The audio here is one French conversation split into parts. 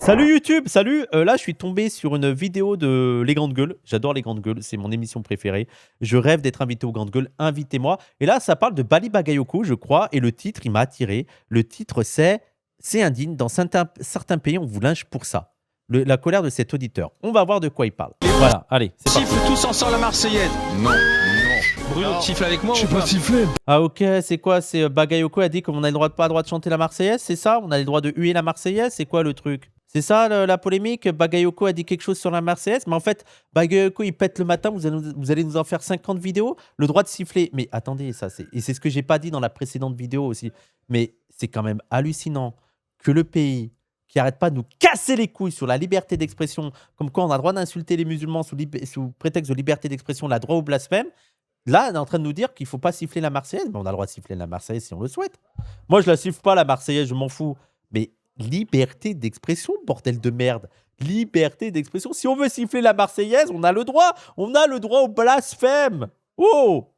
Salut YouTube, salut. Là, je suis tombé sur une vidéo de Les Grandes Gueules. J'adore Les Grandes Gueules, c'est mon émission préférée. Je rêve d'être invité aux Grandes Gueules. Invitez-moi. Et là, ça parle de Bali Bagayoko, je crois. Et le titre, il m'a attiré. Le titre, c'est indigne. Dans certains pays, on vous lynche pour ça. La colère de cet auditeur. On va voir de quoi il parle. Voilà, allez, c'est parti. Siffle tous ensemble la Marseillaise. Non. Bruno, tu siffles avec moi ou Je sais pas pas? siffler. Ah ok, c'est quoi? C'est Bagayoko a dit qu'on n'a pas le droit de chanter la Marseillaise, c'est ça? On a le droit de huer la Marseillaise, c'est quoi le truc? C'est ça la polémique? Bagayoko a dit quelque chose sur la Marseillaise, mais en fait, Bagayoko il pète le matin, vous allez nous en faire 50 vidéos, le droit de siffler. Mais attendez, et c'est ce que j'ai pas dit dans la précédente vidéo aussi, mais c'est quand même hallucinant que le pays qui arrête pas de nous casser les couilles sur la liberté d'expression, comme quoi on a le droit d'insulter les musulmans sous prétexte de liberté d'expression, la droit au blasphème. Là, on est en train de nous dire qu'il ne faut pas siffler la Marseillaise, mais on a le droit de siffler la Marseillaise si on le souhaite. Moi, je la siffle pas, la Marseillaise, je m'en fous. Mais liberté d'expression, bordel de merde. Liberté d'expression. Si on veut siffler la Marseillaise, on a le droit. On a le droit au blasphème. Oh!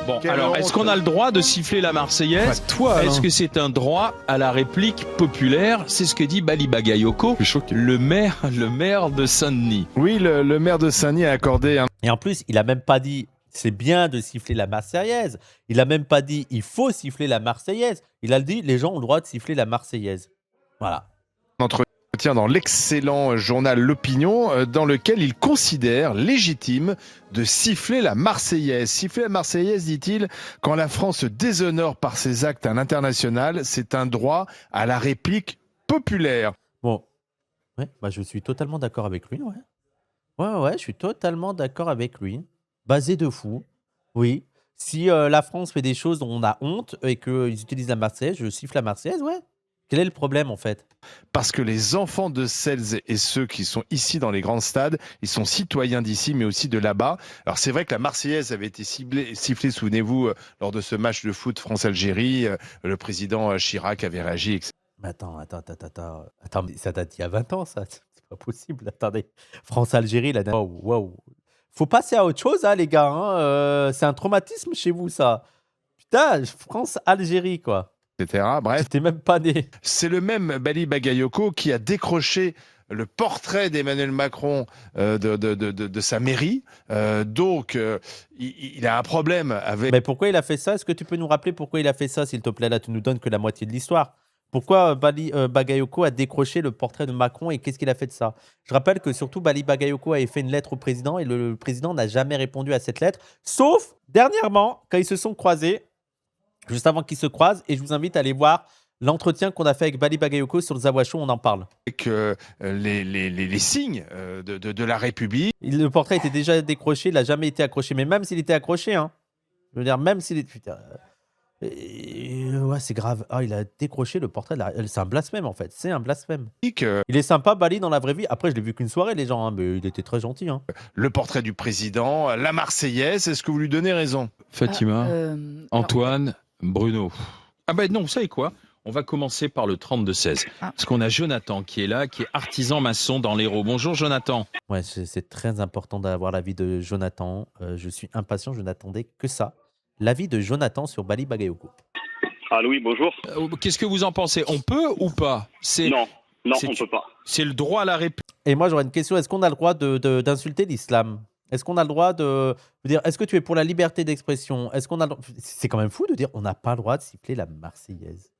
Bon, Quelle alors, honte. est-ce qu'on a le droit de siffler la Marseillaise? Toi, Est-ce que c'est un droit à la réplique populaire? C'est ce que dit Bali Bagayoko, Je suis choqué. le maire de Saint-Denis. Oui, le maire de Saint-Denis a accordé un Et en plus, il a même pas dit c'est bien de siffler la Marseillaise. Il a même pas dit il faut siffler la Marseillaise. Il a dit les gens ont le droit de siffler la Marseillaise. Voilà. entretien dans l'excellent journal L'Opinion, dans lequel il considère légitime de siffler la Marseillaise. Siffler la Marseillaise, dit-il, quand la France se déshonore par ses actes à l'international, c'est un droit à la réplique populaire. Bon. Ouais, bah, je suis totalement d'accord avec lui, ouais. Ouais, je suis totalement d'accord avec lui. Basé de fou. Oui. Si la France fait des choses dont on a honte et qu'ils utilisent la Marseillaise, je siffle la Marseillaise, ouais. Quel est le problème en fait? Parce que les enfants de celles et ceux qui sont ici dans les grands stades, ils sont citoyens d'ici, mais aussi de là-bas. Alors c'est vrai que la Marseillaise avait été sifflée, souvenez-vous, lors de ce match de foot France-Algérie. Le président Chirac avait réagi, etc. Mais attends. Attends, mais ça date il y a 20 ans, ça. C'est pas possible. Attendez. France-Algérie, la dernière. Waouh. Faut passer à autre chose, hein, les gars. Hein. C'est un traumatisme chez vous, ça. Putain, France-Algérie, quoi. Bref, J'étais même pas né. c'est le même Bali Bagayoko qui a décroché le portrait d'Emmanuel Macron de sa mairie. Il a un problème avec... Mais pourquoi il a fait ça? Est-ce que tu peux nous rappeler pourquoi il a fait ça, s'il te plaît? Là, tu nous donnes que la moitié de l'histoire. Pourquoi Bagayoko a décroché le portrait de Macron et qu'est-ce qu'il a fait de ça? Je rappelle que surtout Bali Bagayoko avait fait une lettre au président et le président n'a jamais répondu à cette lettre, sauf dernièrement, quand ils se sont croisés, juste avant qu'ils se croisent, et je vous invite à aller voir l'entretien qu'on a fait avec Bali Bagayoko sur le Zawa Show, on en parle. les signes de la République. Le portrait était déjà décroché, il n'a jamais été accroché, mais même s'il était accroché, hein, je veux dire, même s'il est... Putain, ouais, c'est grave. Ah, il a décroché le portrait. C'est un blasphème, en fait. C'est un blasphème. Il est sympa, Bali, dans la vraie vie. Après, je l'ai vu qu'une soirée, les gens. Hein, mais il était très gentil. Hein. Le portrait du président, la Marseillaise, est-ce que vous lui donnez raison? Fatima, Antoine, Bruno. Ah ben non, vous savez quoi? On va commencer par le 32-16. Parce qu'on a Jonathan qui est là, qui est artisan maçon dans l'Hérault. Bonjour Jonathan. Ouais, c'est très important d'avoir l'avis de Jonathan. Je suis impatient, je n'attendais que ça. L'avis de Jonathan sur Bali Bagayoko. Allô, oui, bonjour. Qu'est-ce que vous en pensez? On peut ou pas? Non, c'est- on peut pas. C'est le droit à la réplique. Et moi, j'aurais une question. Est-ce qu'on a le droit d'insulter l'islam? Est-ce qu'on a le droit de dire, est-ce que tu es pour la liberté d'expression? Est-ce qu'on a C'est quand même fou de dire, on n'a pas le droit de siffler la Marseillaise.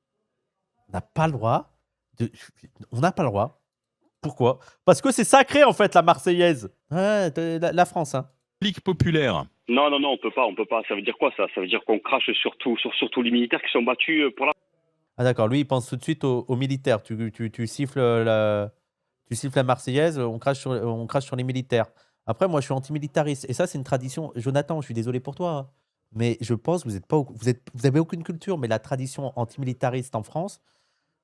On n'a pas le droit On n'a pas le droit. Pourquoi? Parce que c'est sacré, en fait, la Marseillaise. Ouais, la France, hein. Réplique populaire. Non, on peut pas. Ça veut dire quoi, ça? Ça veut dire qu'on crache sur tous les militaires qui sont battus pour la... Ah d'accord, lui, il pense tout de suite aux militaires. Tu siffles tu siffles la Marseillaise, on crache sur les militaires. Après, moi, je suis antimilitariste. Et ça, c'est une tradition. Jonathan, je suis désolé pour toi, hein. Mais je pense que vous avez aucune culture. Mais la tradition antimilitariste en France,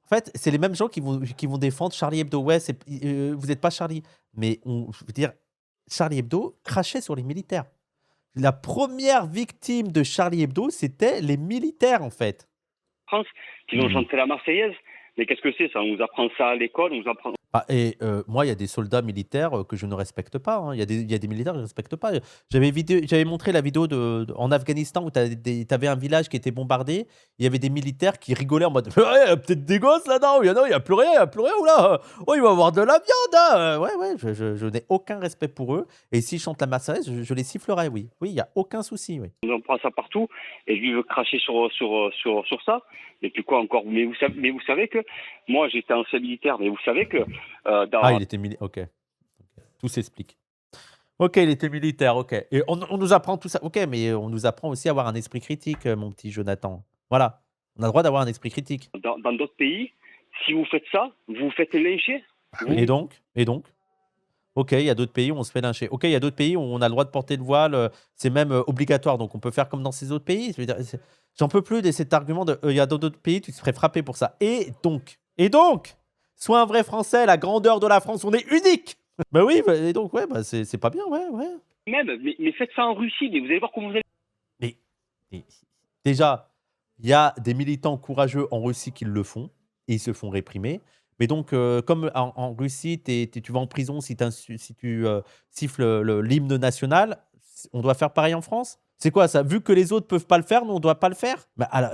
en fait, c'est les mêmes gens qui vont défendre Charlie Hebdo. Ouais, vous n'êtes pas Charlie. Mais je veux dire, Charlie Hebdo crachait sur les militaires. La première victime de Charlie Hebdo, c'était les militaires, en fait. France, qui vont chanter la Marseillaise. Mais qu'est-ce que c'est, ça? On nous apprend ça à l'école, on nous apprend... Moi, il y a des soldats militaires que je ne respecte pas, hein. Il y a des militaires que je ne respecte pas. J'avais montré la vidéo en Afghanistan où tu avais un village qui était bombardé. Il y avait des militaires qui rigolaient en mode ouais, il y a peut-être des gosses là-dedans. Non, il n'y a plus rien, il n'y a plus rien. Oula, oh, il va y avoir de la viande. Hein. Ouais, je n'ai aucun respect pour eux. Et s'ils chantent la Marseillaise, je les sifflerai, oui. Oui, il n'y a aucun souci, oui. On prend ça partout et lui veut cracher sur ça. Et puis quoi encore? Mais vous savez que moi j'étais ancien militaire, mais vous savez que Il était militaire. Ok. Tout s'explique. Ok, il était militaire, ok. Et on nous apprend tout ça. Ok, mais on nous apprend aussi à avoir un esprit critique, mon petit Jonathan. Voilà. On a le droit d'avoir un esprit critique. dans d'autres pays, si vous faites ça, vous vous faites lyncher. Et donc? Ok, il y a d'autres pays où on se fait lyncher. Ok, il y a d'autres pays où on a le droit de porter le voile. C'est même obligatoire. Donc on peut faire comme dans ces autres pays. Je veux dire, j'en peux plus de cet argument de il y a d'autres pays, tu te ferais frapper pour ça. Et donc, sois un vrai Français, la grandeur de la France, on est unique. Bah oui, et donc, ouais, c'est pas bien, ouais. Mais faites ça en Russie, mais vous allez voir comment vous allez. Mais déjà, il y a des militants courageux en Russie qui le font et ils se font réprimer. Mais donc, comme en Russie, tu vas en prison si tu siffles l'hymne national, on doit faire pareil en France? C'est quoi ça? Vu que les autres peuvent pas le faire, nous on doit pas le faire? Bah, alors,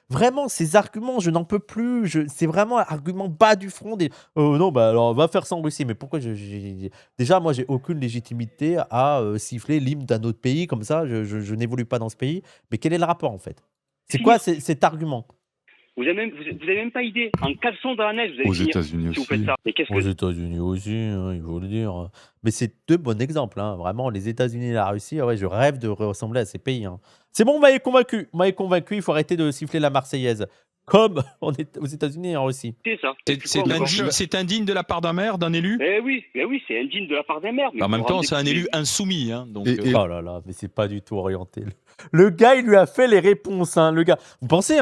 vraiment, ces arguments, je n'en peux plus. C'est vraiment un argument bas du front. Non, bah alors on va faire ça en Russie. Mais pourquoi déjà, moi, j'ai aucune légitimité à siffler l'hymne d'un autre pays comme ça. Je n'évolue pas dans ce pays. Mais quel est le rapport en fait? C'est quoi cet argument? Vous avez même pas idée. En caleçon dans la neige, vous allez Aux finir États-Unis si vous faites aussi. ça. Mais qu'est-ce Aux que États-Unis aussi, hein, il faut le dire. Mais c'est deux bons exemples, hein. Vraiment, les États-Unis et la Russie, ouais, je rêve de ressembler à ces pays, hein. C'est bon, vous m'avez convaincu. Vous m'avez convaincu, il faut arrêter de siffler la Marseillaise. Comme aux États-Unis et en Russie. c'est ça? C'est indigne de la part d'un maire, d'un élu. Eh oui, c'est indigne de la part des maires. Mais En même vous temps, rendez- c'est un élu insoumis. Hein, donc, Oh là là, mais c'est pas du tout orienté. Le gars, il lui a fait les réponses, hein, le gars. Vous pensez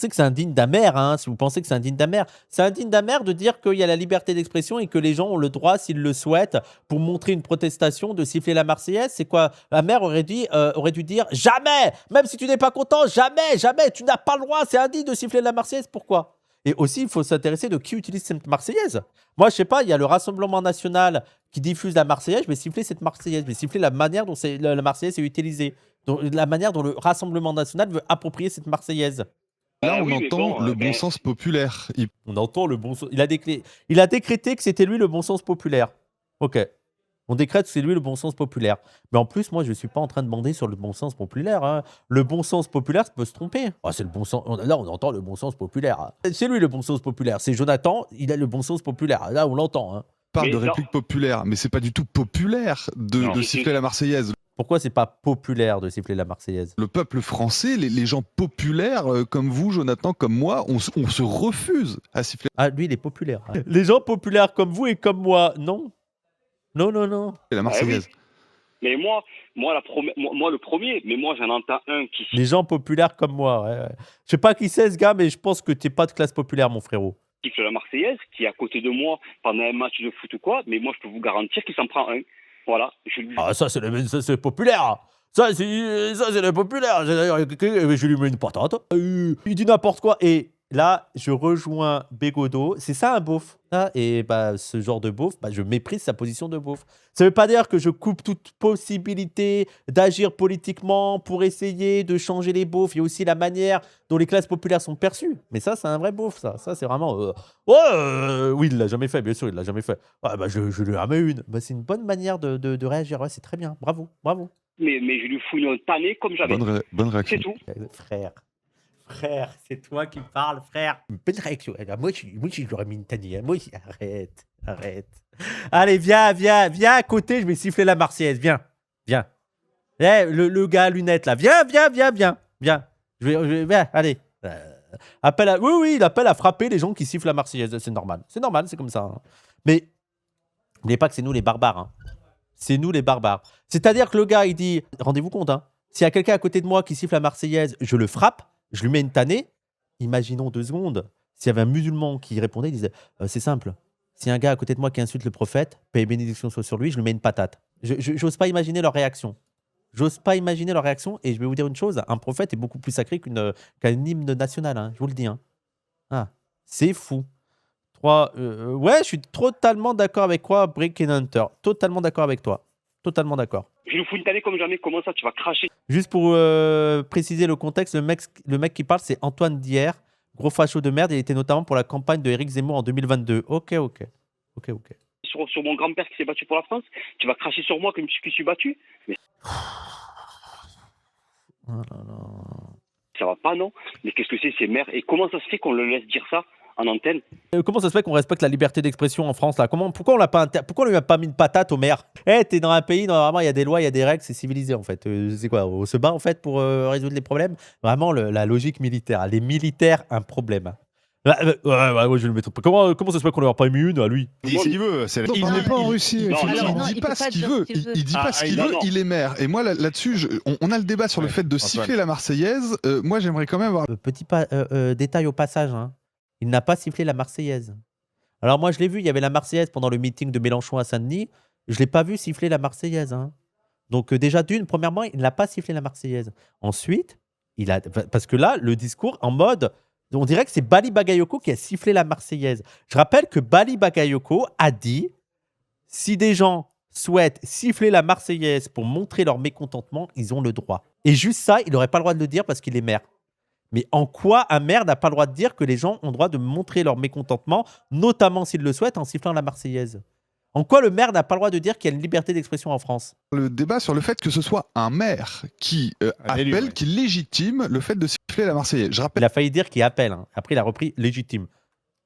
que c'est indigne d'un maire, hein, si vous pensez que c'est indigne d'un maire. C'est indigne d'un maire de dire qu'il y a la liberté d'expression et que les gens ont le droit, s'ils le souhaitent, pour montrer une protestation, de siffler la Marseillaise. C'est quoi? La maire aurait dû dire jamais, même si tu n'es pas content, jamais, tu n'as pas le droit, c'est indigne de siffler la Marseillaise. Pourquoi? Et aussi, il faut s'intéresser de qui utilise cette Marseillaise. Moi, je sais pas, il y a le Rassemblement national qui diffuse la Marseillaise, je vais siffler cette Marseillaise, je vais siffler la manière dont la Marseillaise est utilisée. Donc, la manière dont le Rassemblement national veut approprier cette Marseillaise. Là, on oui, mais entend bon, le bon sens populaire. On entend le bon sens. Il a décrété que c'était lui le bon sens populaire. Ok. On décrète que c'est lui le bon sens populaire. Mais en plus, moi, je ne suis pas en train de bander sur le bon sens populaire, hein. Le bon sens populaire, ça peut se tromper. Ah, c'est le bon sens. Là, on entend le bon sens populaire. C'est lui le bon sens populaire. C'est Jonathan, il a le bon sens populaire. Là, on l'entend, hein. Parle de Mais réplique populaire, mais c'est pas du tout populaire Non. de siffler la Marseillaise. Pourquoi c'est pas populaire de siffler la Marseillaise? Le peuple français, les gens populaires comme vous, Jonathan, comme moi, on se refuse à siffler Ah, lui, il est populaire. Les gens populaires comme vous et comme moi, non. Non. la Marseillaise. Mais moi, le premier, mais moi j'en entends un qui Les gens populaires comme moi, ouais. Je sais pas qui c'est ce gars, mais je pense que t'es pas de classe populaire, mon frérot. siffle la Marseillaise, qui est à côté de moi pendant un match de foot ou quoi, mais moi je peux vous garantir qu'il s'en prend un. Voilà. Ah, ça, c'est populaire. Ça, c'est le populaire. Je lui mets une patate. Il dit n'importe quoi. Et là, je rejoins Bégodeau. C'est ça un beauf. Et ce genre de beauf, je méprise sa position de beauf. Ça ne veut pas dire que je coupe toute possibilité d'agir politiquement pour essayer de changer les beaufs. Il y a aussi la manière dont les classes populaires sont perçues. Mais ça, c'est un vrai beauf, ça. Ça, c'est vraiment... oui, il ne l'a jamais fait, bien sûr, il ne l'a jamais fait. Je lui en mets une. C'est une bonne manière de réagir. Ouais, c'est très bien. Bravo. Mais je lui fous une tanné comme jamais. Bonne réaction. C'est tout. Frère, c'est toi qui parles, frère. Une bonne réaction. Moi, je lui aurais mis une tannée. Moi, arrête. Allez, viens à côté, je vais siffler la Marseillaise. Viens. Le gars à lunettes, là. Viens. Viens, allez. Oui, il appelle à frapper les gens qui sifflent la Marseillaise. C'est normal, c'est comme ça, hein. Mais n'oubliez pas que c'est nous les barbares, hein. C'est nous les barbares. C'est-à-dire que le gars, il dit, rendez-vous compte, hein, s'il y a quelqu'un à côté de moi qui siffle la Marseillaise, je le frappe, je lui mets une tannée. Imaginons 2 secondes, s'il y avait un musulman qui répondait, il disait, c'est simple, s'il y a un gars à côté de moi qui insulte le prophète, paix et bénédiction soit sur lui, je lui mets une patate. J'ose pas imaginer leur réaction. Et je vais vous dire une chose, un prophète est beaucoup plus sacré qu'un hymne national, hein, je vous le dis, hein. Ah, c'est fou. Ouais, je suis totalement d'accord avec toi, Brick and Hunter. Totalement d'accord avec toi. Totalement d'accord. Je nous fous une tannée comme jamais. Comment ça, tu vas cracher? Juste pour préciser le contexte, le mec qui parle, c'est Antoine Dier, gros facho de merde. Il était notamment pour la campagne de Éric Zemmour en 2022. Ok. Sur mon grand-père qui s'est battu pour la France, tu vas cracher sur moi que je suis battu? Mais Oh là là. ça va pas, non? Mais qu'est-ce que c'est, ces mères? Et comment ça se fait qu'on le laisse dire ça en antenne? Comment ça se fait qu'on respecte la liberté d'expression en France là? Pourquoi on lui a pas mis une patate au maire? T'es dans un pays, normalement il y a des lois, il y a des règles, c'est civilisé en fait. C'est quoi? On se bat en fait pour résoudre les problèmes? Vraiment la logique militaire. Les militaires, un problème. Ouais, je vais le mettre. Comment ça se fait qu'on leur a pas mis une à lui? Il dit ce qu'il veut. Il n'est pas en Russie. Non, effectivement. non, Il dit pas ce qu'il veut. Il dit pas ce qu'il non, veut. non. Il est maire. Et moi, là-dessus, on a le débat sur le fait de siffler la Marseillaise. Moi, j'aimerais quand même avoir. Petit détail au passage, hein. Il n'a pas sifflé la Marseillaise. Alors moi je l'ai vu, il y avait la Marseillaise pendant le meeting de Mélenchon à Saint-Denis. Je l'ai pas vu siffler la Marseillaise, hein. Donc déjà premièrement, il n'a pas sifflé la Marseillaise. Ensuite, parce que là, le discours en mode, on dirait que c'est Bali Bagayoko qui a sifflé la Marseillaise. Je rappelle que Bali Bagayoko a dit, si des gens souhaitent siffler la Marseillaise pour montrer leur mécontentement, ils ont le droit. Et juste ça, il n'aurait pas le droit de le dire parce qu'il est maire. Mais en quoi un maire n'a pas le droit de dire que les gens ont le droit de montrer leur mécontentement, notamment s'ils le souhaitent, en sifflant la Marseillaise? En quoi le maire n'a pas le droit de dire qu'il y a une liberté d'expression en France? Le débat sur le fait que ce soit un maire qui appelle, qui légitime le fait de siffler la Marseillaise. Je Il rappelle, a failli dire qu'il appelle, hein. Après il a repris légitime.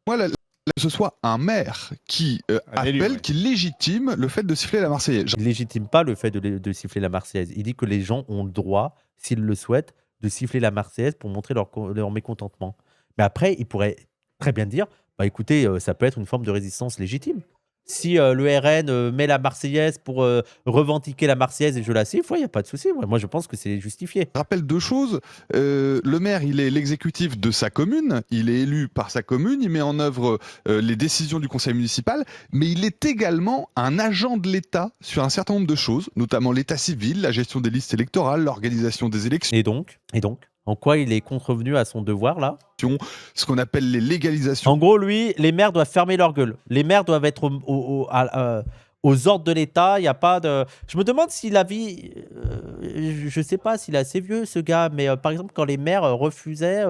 moi, que ce soit un maire qui appelle, qui légitime le fait de siffler la Marseillaise. Il légitime pas le fait de siffler la Marseillaise. Il dit que les gens ont le droit, s'ils le souhaitent, de siffler la Marseillaise pour montrer leur mécontentement. Mais après, il pourrait très bien dire, bah écoutez, ça peut être une forme de résistance légitime. Si le RN met la Marseillaise pour revendiquer la Marseillaise et je la siffle, il n'y a pas de souci. Ouais, moi, je pense que c'est justifié. Je rappelle deux choses. Le maire, il est l'exécutif de sa commune. Il est élu par sa commune. Il met en œuvre les décisions du conseil municipal. Mais il est également un agent de l'État sur un certain nombre de choses, notamment l'état civil, la gestion des listes électorales, l'organisation des élections. Et donc, en quoi il est contrevenu à son devoir, là? Ce qu'on appelle les légalisations. En gros, lui, les maires doivent fermer leur gueule. Les maires doivent être aux ordres de l'État. Il y a pas de. Je me demande s'il a vu. Je sais pas s'il est assez vieux, ce gars, mais par exemple, quand les maires refusaient,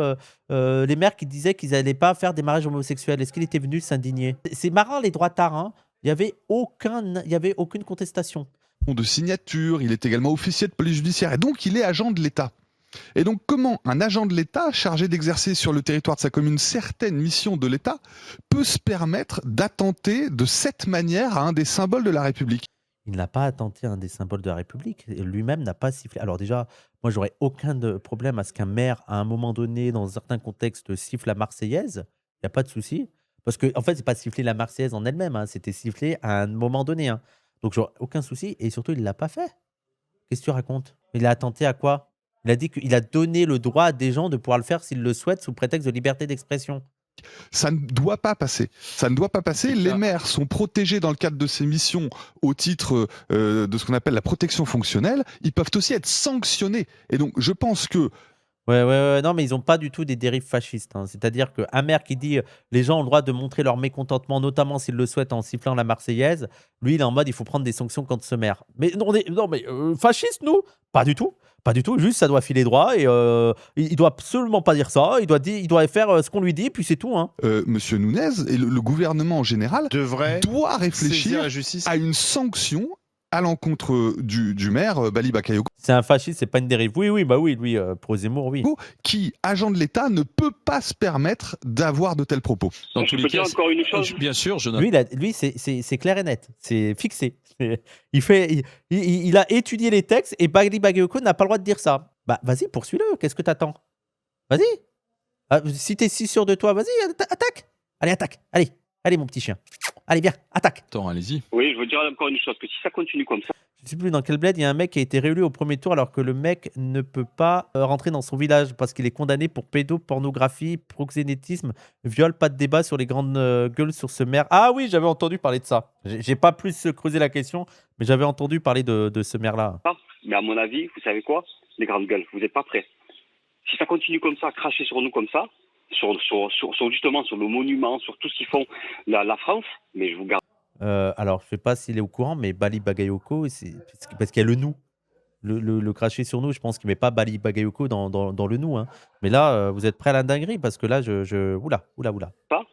les maires qui disaient qu'ils n'allaient pas faire des mariages homosexuels, est-ce qu'il était venu s'indigner? C'est marrant, les droitards, hein. Il n'y avait aucune contestation. De signature, il est également officier de police judiciaire et donc il est agent de l'État. Et donc comment un agent de l'État chargé d'exercer sur le territoire de sa commune certaines missions de l'État peut se permettre d'attenter de cette manière à un des symboles de la République? Il n'a pas attenté à un des symboles de la République. Lui-même n'a pas sifflé. Alors déjà, moi, j'aurais aucun problème à ce qu'un maire, à un moment donné, dans certains contextes, siffle la Marseillaise. Il n'y a pas de souci. Parce que, en fait, c'est pas siffler la Marseillaise en elle-même, hein. C'était siffler à un moment donné, hein. Donc, j'aurais aucun souci. Et surtout, il ne l'a pas fait. Qu'est-ce que tu racontes? Il a attenté à quoi? Il a dit qu'il a donné le droit à des gens de pouvoir le faire s'ils le souhaitent sous prétexte de liberté d'expression. Ça ne doit pas passer. Ça ne doit pas passer. Les maires sont protégés dans le cadre de ces missions au titre de ce qu'on appelle la protection fonctionnelle. Ils peuvent aussi être sanctionnés. Et donc, je pense que Ouais. Non, mais ils n'ont pas du tout des dérives fascistes, hein. C'est-à-dire qu'un maire qui dit les gens ont le droit de montrer leur mécontentement, notamment s'ils le souhaitent en sifflant la Marseillaise, lui, il est en mode il faut prendre des sanctions contre ce maire. Mais non, mais fascistes, nous? Pas du tout. Pas du tout. Juste, ça doit filer droit et il doit absolument pas dire ça. Il doit faire ce qu'on lui dit, puis c'est tout, hein. Monsieur Nunez et le gouvernement en général doit réfléchir à une sanction à l'encontre du maire Bali Bakayoko. C'est un fasciste, c'est pas une dérive. Oui, lui, pro Zemmour, oui. Qui, agent de l'État, ne peut pas se permettre d'avoir de tels propos. Dans Je tous peux les dire cas, encore une chose. bien sûr, Jonathan. Lui, c'est clair et net. C'est fixé. Il a étudié les textes et Bali Bagayoko n'a pas le droit de dire ça. Bah, vas-y, poursuis-le. Qu'est-ce que t'attends? Vas-y. Ah, si t'es si sûr de toi, vas-y, attaque. Allez, attaque. Allez, mon petit chien. Allez, viens, attaque. Attends, allez-y. Oui, je veux dire encore une chose, que si ça continue comme ça, Je sais plus dans quel bled, il y a un mec qui a été réélu au premier tour alors que le mec ne peut pas rentrer dans son village parce qu'il est condamné pour pédopornographie, proxénétisme, viol, pas de débat sur les grandes gueules sur ce maire. Ah oui, j'avais entendu parler de ça. J'ai pas plus creusé la question, mais j'avais entendu parler de ce maire-là. mais à mon avis, vous savez quoi? Les grandes gueules, vous n'êtes pas prêts. Si ça continue comme ça, cracher sur nous comme ça, justement sur le monument, sur tout ce qu'ils font la France, mais je vous garantis. Alors, je sais pas s'il est au courant, mais Bali Bagayoko, parce qu'il y a le nous. Le cracher sur nous, je pense qu'il met pas Bali Bagayoko dans le nous. Hein. Mais là, vous êtes prêts à la dinguerie parce que là, oula. Pas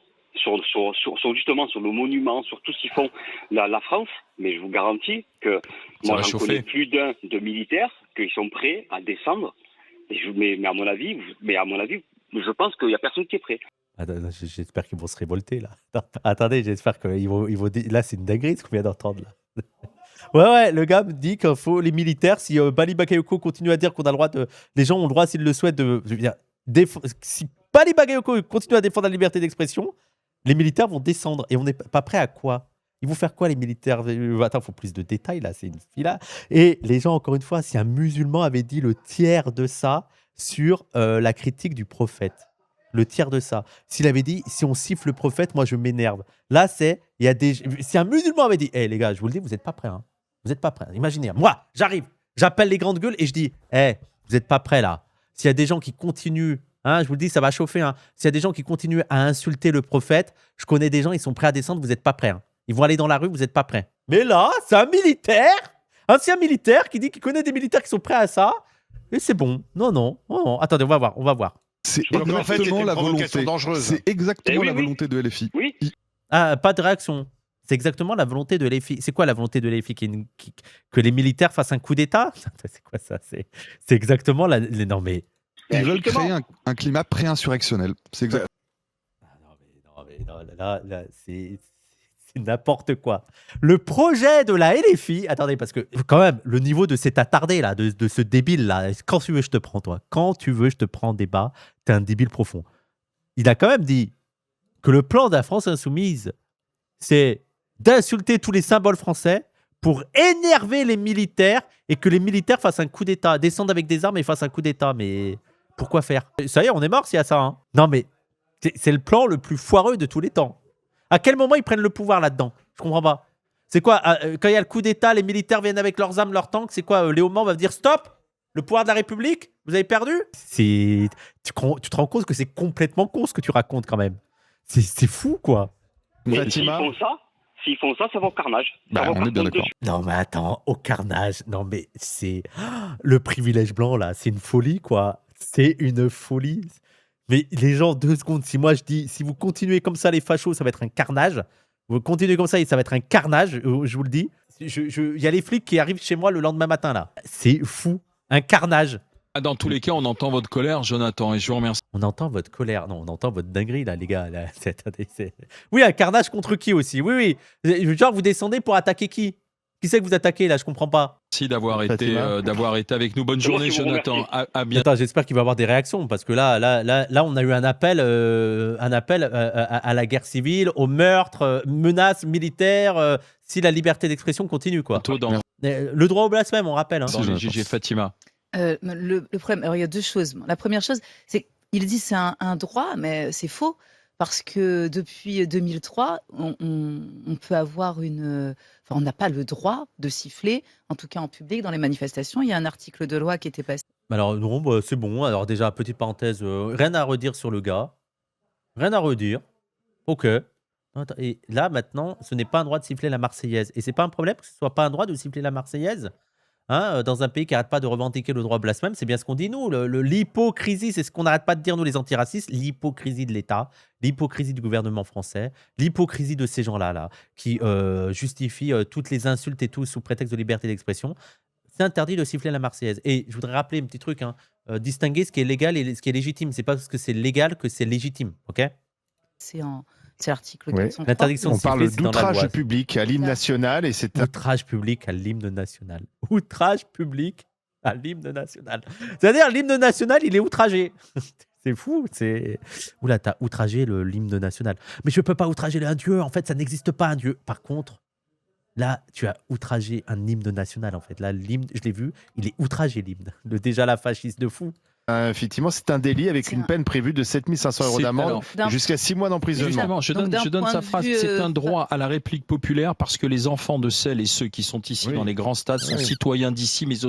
justement sur le monument, sur tout ce qu'ils font la France, mais je vous garantis que Ça moi va j'en chauffer. connais plus d'un de militaires qui sont prêts à descendre. Mais à mon avis, je pense qu'il y a personne qui est prêt. Attends, j'espère qu'ils vont se révolter là. Attendez, j'espère qu'ils vont. Là, c'est une dinguerie ce qu'on vient d'entendre là. Ouais, le gars me dit qu'il faut les militaires, si Bali Bagayoko continue à dire qu'on a le droit de. Les gens ont le droit, s'ils le souhaitent, de. Je veux dire, si Bali Bagayoko continue à défendre la liberté d'expression, les militaires vont descendre. Et on n'est pas prêt à quoi? Ils vont faire quoi, les militaires? Attends, il faut plus de détails là, c'est une fila. Et les gens, encore une fois, si un musulman avait dit le tiers de ça sur la critique du prophète. Le tiers de ça. S'il avait dit, si on siffle le prophète, moi je m'énerve. Là, il y a des. Si un musulman avait dit, hé les gars, je vous le dis, vous n'êtes pas prêts. Hein. Vous n'êtes pas prêts. Imaginez, moi, j'arrive, j'appelle les grandes gueules et je dis, hé, vous n'êtes pas prêts là. S'il y a des gens qui continuent, hein, je vous le dis, ça va chauffer. Hein. S'il y a des gens qui continuent à insulter le prophète, je connais des gens, ils sont prêts à descendre, vous n'êtes pas prêts. Hein. Ils vont aller dans la rue, vous n'êtes pas prêts. Mais là, c'est un militaire, ancien militaire, qui dit qu'il connaît des militaires qui sont prêts à ça. Et c'est bon. Non. Attendez, on va voir. C'est Donc, en fait, exactement c'était la une provocation volonté. dangereuse. C'est exactement oui, la oui. volonté de LFI. Oui. Ah, pas de réaction. C'est exactement la volonté de l'EFI. C'est quoi la volonté de l'EFI? Que les militaires fassent un coup d'État? C'est quoi ça? C'est exactement la. Non, mais. Ils veulent justement. créer un climat pré-insurrectionnel. C'est exact. Non, là, c'est n'importe quoi. Le projet de la LFI. Attendez, parce que quand même, le niveau de cet attardé, là, de ce débile, là, quand tu veux, je te prends, toi. Quand tu veux, je te prends débat, t'es un débile profond. Il a quand même dit que le plan de la France Insoumise, c'est d'insulter tous les symboles français pour énerver les militaires et que les militaires fassent un coup d'État, descendent avec des armes et fassent un coup d'État. Mais pourquoi faire? Ça y est, on est mort s'il y a ça. Hein. Non, mais c'est le plan le plus foireux de tous les temps. À quel moment ils prennent le pouvoir là-dedans? Je comprends pas. C'est quoi? Quand il y a le coup d'État, les militaires viennent avec leurs armes, leurs tanks. C'est quoi? Léo Mans va dire stop? Le pouvoir de la République? Vous avez perdu? Tu te rends compte que c'est complètement con ce que tu racontes quand même. C'est fou, quoi. Mais Fatima s'ils font ça, ça va au carnage. Ça va au On est bien carton d'accord. de- Non, mais attends, au carnage. Non, mais c'est. Le privilège blanc, là, c'est une folie, quoi. C'est une folie. Mais les gens, 2 secondes, si moi je dis, si vous continuez comme ça, les fachos, ça va être un carnage. Vous continuez comme ça et ça va être un carnage, je vous le dis. Il y a les flics qui arrivent chez moi le lendemain matin, là. C'est fou. Un carnage. Ah, dans tous les cas, on entend votre colère, Jonathan, et je vous remercie. On entend votre colère. Non, on entend votre dinguerie, là, les gars. Là. Attendez, oui, un carnage contre qui aussi? Oui. Genre, vous descendez pour attaquer qui? Qui c'est que vous attaquez, là? Je comprends pas. Merci d'avoir Fatima. été avec nous. Bonne C'est moi journée, qui vous Jonathan. remercie. À bientôt. Attends, j'espère qu'il va y avoir des réactions parce que là, on a eu un appel à la guerre civile, au meurtre, menaces militaires, si la liberté d'expression continue, quoi. Dans Le droit au blasphème, on rappelle. Hein. les Jonathan. GG Fatima. Le problème, alors il y a 2 choses. La première chose, c'est qu'il dit c'est un droit, mais c'est faux parce que depuis 2003, on peut avoir on n'a pas le droit de siffler, en tout cas en public, dans les manifestations. Il y a un article de loi qui était passé. Alors, non, bah, c'est bon. Alors, déjà, petite parenthèse, rien à redire sur le gars. Rien à redire. Ok. Attends, et là, maintenant, ce n'est pas un droit de siffler la Marseillaise. Et c'est pas un problème que ce soit pas un droit de siffler la Marseillaise. Hein, dans un pays qui n'arrête pas de revendiquer le droit au blasphème, c'est bien ce qu'on dit nous. L'hypocrisie, c'est ce qu'on n'arrête pas de dire nous les antiracistes. L'hypocrisie de l'État, l'hypocrisie du gouvernement français, l'hypocrisie de ces gens-là là, qui justifient toutes les insultes et tout sous prétexte de liberté d'expression. C'est interdit de siffler la Marseillaise. Et je voudrais rappeler un petit truc, hein, distinguer ce qui est légal et ce qui est légitime. C'est pas parce que c'est légal que c'est légitime, ok? C'est l'article Oui. 403. L'interdiction de On parle siffler, c'est dans la d'outrage loi. public à l'hymne national et c'est un Outrage public à l'hymne national. Outrage public à l'hymne national. C'est-à-dire, l'hymne national, il est outragé. C'est fou. Oula, t'as outragé l'hymne national. Mais je peux pas outrager un dieu. En fait, ça n'existe pas un dieu. Par contre, là, tu as outragé un hymne national. En fait, là, l'hymne, je l'ai vu, il est outragé, l'hymne. Déjà, la fasciste de fou. Effectivement, c'est un délit avec une peine prévue de 7 500 € d'amende jusqu'à 6 mois d'emprisonnement. Justement, je donne sa phrase. C'est un droit à la réplique populaire parce que les enfants de celles et ceux qui sont ici dans les grands stades sont citoyens d'ici, mais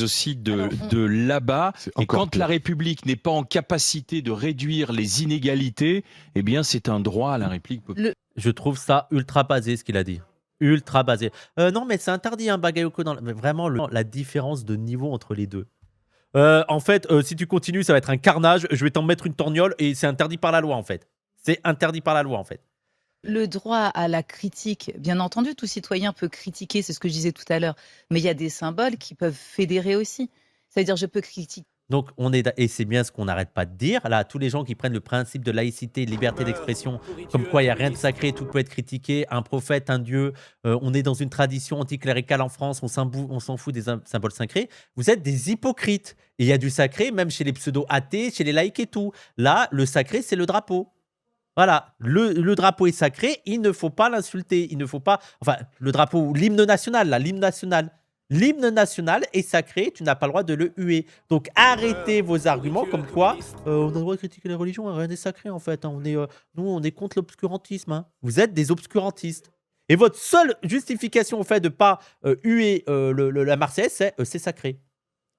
aussi de là-bas. Et quand la République n'est pas en capacité de réduire les inégalités, eh bien, c'est un droit à la réplique populaire. Je trouve ça ultra basé ce qu'il a dit. Ultra basé. Non, mais c'est interdit, Bagayoko. Mais vraiment, la différence de niveau entre les deux. En fait, si tu continues, ça va être un carnage. Je vais t'en mettre une torgnole et c'est interdit par la loi, en fait. C'est interdit par la loi, en fait. Le droit à la critique, bien entendu, tout citoyen peut critiquer, c'est ce que je disais tout à l'heure. Mais il y a des symboles qui peuvent fédérer aussi. C'est-à-dire, je peux critiquer. Donc, et c'est bien ce qu'on n'arrête pas de dire. Là, tous les gens qui prennent le principe de laïcité, de liberté d'expression, comme quoi il n'y a rien de sacré, tout peut être critiqué, un prophète, un dieu, on est dans une tradition anticléricale en France, on s'en fout des symboles sacrés. Vous êtes des hypocrites. Et il y a du sacré, même chez les pseudo-athées, chez les laïcs et tout. Là, le sacré, c'est le drapeau. Voilà, le drapeau est sacré, il ne faut pas l'insulter, il ne faut pas... Enfin, le drapeau, l'hymne national, là, l'hymne national. L'hymne national est sacré, tu n'as pas le droit de le huer. Donc arrêtez vos arguments comme quoi on a le droit de critiquer les religions, rien n'est sacré en fait. Nous, on est contre l'obscurantisme. Hein. Vous êtes des obscurantistes. Et votre seule justification au fait de ne pas huer la Marseillaise, c'est sacré.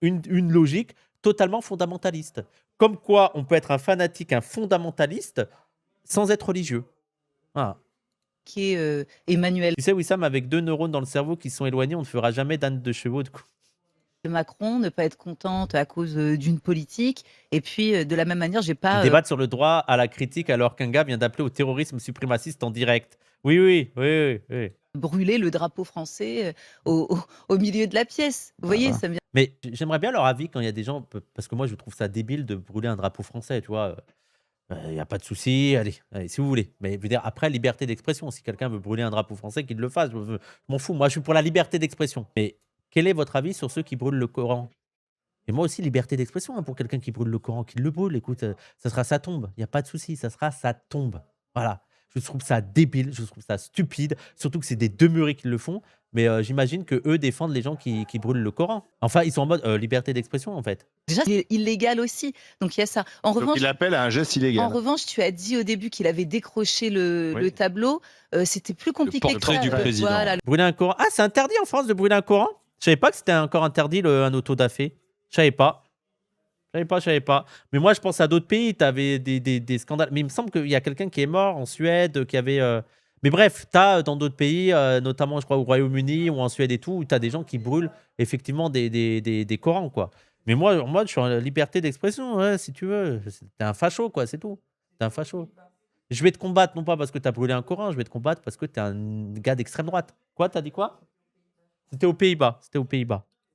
Une logique totalement fondamentaliste. Comme quoi on peut être un fanatique, un fondamentaliste sans être religieux. Voilà. Qui est Emmanuel. Tu sais, Wissam, avec 2 neurones dans le cerveau qui sont éloignés, on ne fera jamais d'âne de chevaux. Macron, ne pas être contente à cause d'une politique. Et puis, de la même manière, j'ai pas... Débattre sur le droit à la critique alors qu'un gars vient d'appeler au terrorisme suprémaciste en direct. Oui. Brûler le drapeau français au milieu de la pièce. Vous voyez, ça me vient... Mais j'aimerais bien leur avis quand il y a des gens... Parce que moi, je trouve ça débile de brûler un drapeau français, tu vois. Il n'y a pas de souci, allez, si vous voulez. Mais je veux dire, après, liberté d'expression. Si quelqu'un veut brûler un drapeau français, qu'il le fasse. Je m'en fous. Moi, je suis pour la liberté d'expression. Mais quel est votre avis sur ceux qui brûlent le Coran? Et moi aussi, liberté d'expression pour quelqu'un qui brûle le Coran, qu'il le brûle. Écoute, ça sera sa tombe. Il n'y a pas de souci, ça sera sa tombe. Voilà. Je trouve ça débile, je trouve ça stupide. Surtout que c'est des demeurés qui le font. Mais j'imagine qu'eux défendent les gens qui brûlent le Coran. Enfin, ils sont en mode liberté d'expression, en fait. Déjà, c'est illégal aussi. Donc, il y a ça. En revanche, il appelle à un geste illégal. En revanche, tu as dit au début qu'il avait décroché le tableau. C'était plus compliqué le portrait que ça. du président. Voilà. Brûler un Coran. Ah, c'est interdit en France de brûler un Coran? Je savais pas que c'était encore interdit, un autodafé. Je savais pas. Je savais pas. Mais moi, je pense à d'autres pays. Tu avais des scandales. Mais il me semble qu'il y a quelqu'un qui est mort en Suède, qui avait... Mais bref, tu as dans d'autres pays, notamment, je crois, au Royaume-Uni ou en Suède et tout, où tu as des gens qui brûlent effectivement des Corans, quoi. Mais moi, je suis en liberté d'expression, ouais, si tu veux. T'es un facho, quoi, c'est tout. T'es un facho. Je vais te combattre, non pas parce que tu as brûlé un Coran, je vais te combattre parce que tu es un gars d'extrême droite. Quoi, t'as dit quoi? C'était aux Pays-Bas.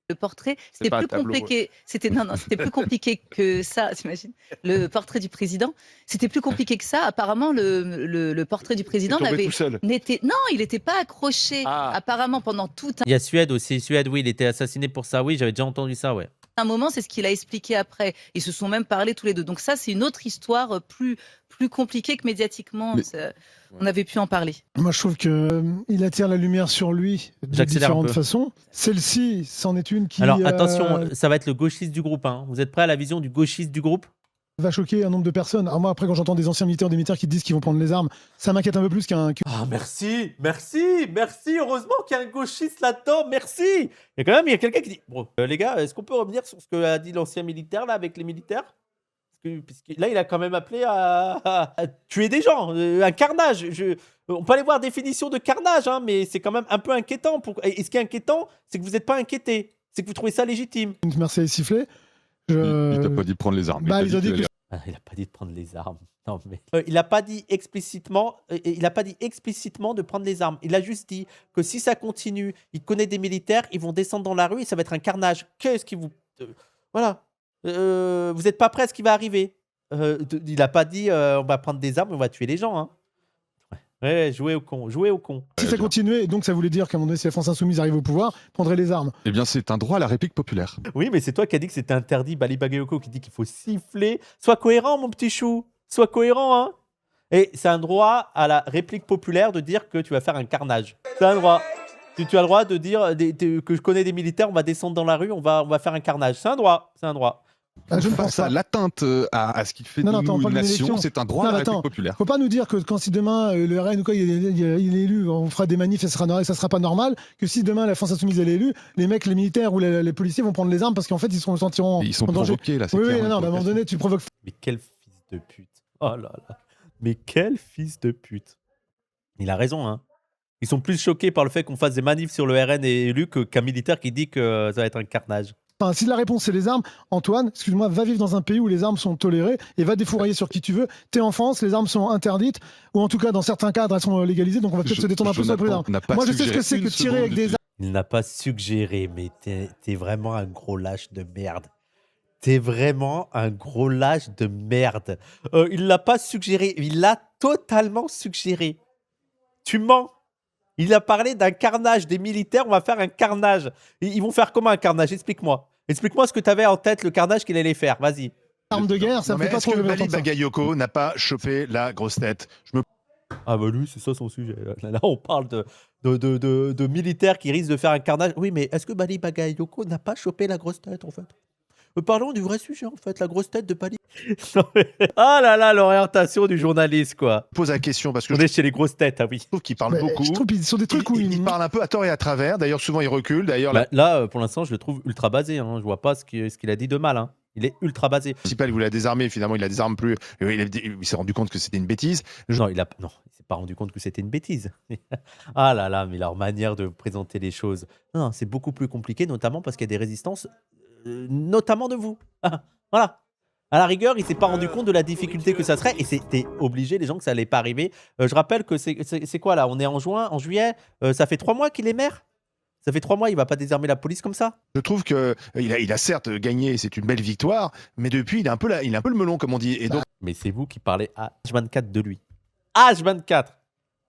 Le portrait, c'était plus compliqué. C'était plus compliqué que ça, t'imagines? Le portrait du président, c'était plus compliqué que ça. Apparemment, le portrait du président il n'était pas accroché. Apparemment, pendant tout Il y a Suède aussi. Suède, oui, il était assassiné pour ça. Oui, j'avais déjà entendu ça, ouais. un moment, c'est ce qu'il a expliqué après. Ils se sont même parlé tous les deux. Donc ça, c'est une autre histoire plus compliquée que médiatiquement. On avait pu en parler. Moi, je trouve qu'il attire la lumière sur lui de différentes façons. Celle-ci, c'en est une qui... Alors, attention, ça va être le gauchiste du groupe. Hein. Vous êtes prêts à la vision du gauchiste du groupe? Va choquer un nombre de personnes. Alors moi, après, quand j'entends des anciens militaires, des militaires qui disent qu'ils vont prendre les armes, ça m'inquiète un peu plus qu'un... Ah, merci. Heureusement qu'il y a un gauchiste là-dedans. Merci. Il y a quelqu'un qui dit, bon, les gars, est-ce qu'on peut revenir sur ce qu'a dit l'ancien militaire là avec les militaires? Parce que là, il a quand même appelé à tuer des gens, un carnage. On peut aller voir définition de carnage, hein, mais c'est quand même un peu inquiétant. Et ce qui est inquiétant, c'est que vous n'êtes pas inquiété. C'est que vous trouvez ça légitime. Une Marseillaise sifflée. Il t'a pas dit de prendre les armes. Il a dit il n'a pas dit de prendre les armes. Non, mais... il n'a pas dit explicitement de prendre les armes. Il a juste dit que si ça continue, il connaît des militaires, ils vont descendre dans la rue et ça va être un carnage. Qu'est-ce qui vous... Voilà. Vous n'êtes pas prêts à ce qui va arriver. Il n'a pas dit on va prendre des armes et on va tuer les gens. Hein. Ouais, jouez au con. Si ça continuait, et donc ça voulait dire qu'à un moment donné, si la France Insoumise arrive au pouvoir, prendrait les armes. Eh bien, c'est un droit à la République populaire. Oui, mais c'est toi qui as dit que c'était interdit, Bali Bagayoko, qui dit qu'il faut siffler. Sois cohérent, mon petit chou. Sois cohérent, hein. Et c'est un droit à la réplique populaire de dire que tu vas faire un carnage. C'est un droit. Tu as le droit de dire que je connais des militaires, on va descendre dans la rue, on va faire un carnage. C'est un droit. Je ne pense Face à pas. l'atteinte à ce qui fait Non, de non, attends, on nous parle une d'une nation, élection. c'est un droit Non, à la attends. République populaire. Faut pas nous dire que quand si demain le RN ou quoi il est élu, on fera des manifs et ça sera pas normal. Que si demain la France insoumise elle est élue, les mecs, les militaires ou les policiers vont prendre les armes parce qu'en fait ils se sentiront Ils sont en danger. provoqués là. C'est Oui, clair, non, une à un moment provocation. donné tu provoques. Mais quel fils de pute. Oh là là. Mais quel fils de pute. Il a raison, hein. Ils sont plus choqués par le fait qu'on fasse des manifs sur le RN et élu qu'un militaire qui dit que ça va être un carnage. Enfin, si la réponse c'est les armes, Antoine, excuse-moi, va vivre dans un pays où les armes sont tolérées et va défourailler sur qui tu veux. T'es en France, les armes sont interdites, ou en tout cas dans certains cadres elles sont légalisées, donc on va peut-être se détendre un peu sur le prix d'armes. Moi je sais ce que c'est que tirer avec des armes. Il n'a pas suggéré, mais t'es vraiment un gros lâche de merde. T'es vraiment un gros lâche de merde. Il l'a pas suggéré, il l'a totalement suggéré. Tu mens. Il a parlé d'un carnage des militaires, on va faire un carnage. Ils vont faire comment un carnage? Explique-moi. Explique-moi ce que tu avais en tête, le carnage qu'il allait faire. Vas-y. Armes de guerre, ça Non, fait mais pas est-ce trop que rêver Bali d'entendre ça. Bagayoko n'a pas chopé la grosse tête? Ah bah lui, c'est ça son sujet. Là, on parle de militaires qui risquent de faire un carnage. Oui, mais est-ce que Bali Bagayoko n'a pas chopé la grosse tête, en fait? Parlons du vrai sujet, en fait, la grosse tête de Bali. Ah là là, l'orientation du journaliste, quoi. Je pose la question parce que On je est chez les grosses têtes, ah oui. trouve qu'il parle Mais beaucoup. je trouve qu'ils sont des trucs où Il parle un peu à tort et à travers. D'ailleurs, souvent il recule. D'ailleurs, la Bah, là, pour l'instant, je le trouve ultra basé. Hein. Je vois pas ce qu'il a dit de mal. Hein. Il est ultra basé. municipale, il voulait la désarmer. Finalement, il la désarme plus. Il s'est rendu compte que c'était une bêtise. Non, il s'est pas rendu compte que c'était une bêtise. Ah là là, mais leur manière de présenter les choses. Non, c'est beaucoup plus compliqué, notamment parce qu'il y a des résistances, notamment de vous. Voilà. À la rigueur, il s'est pas rendu compte de la difficulté que ça serait et c'était obligé, les gens, que ça allait pas arriver. Je rappelle que c'est quoi là? On est en juillet. Ça fait 3 mois qu'il est maire. Ça fait 3 mois, il va pas désarmer la police comme ça? Je trouve que il a certes gagné, c'est une belle victoire, mais depuis, il a un peu le melon, comme on dit. Et donc, Mais c'est vous qui parlez à H24 de lui. H24.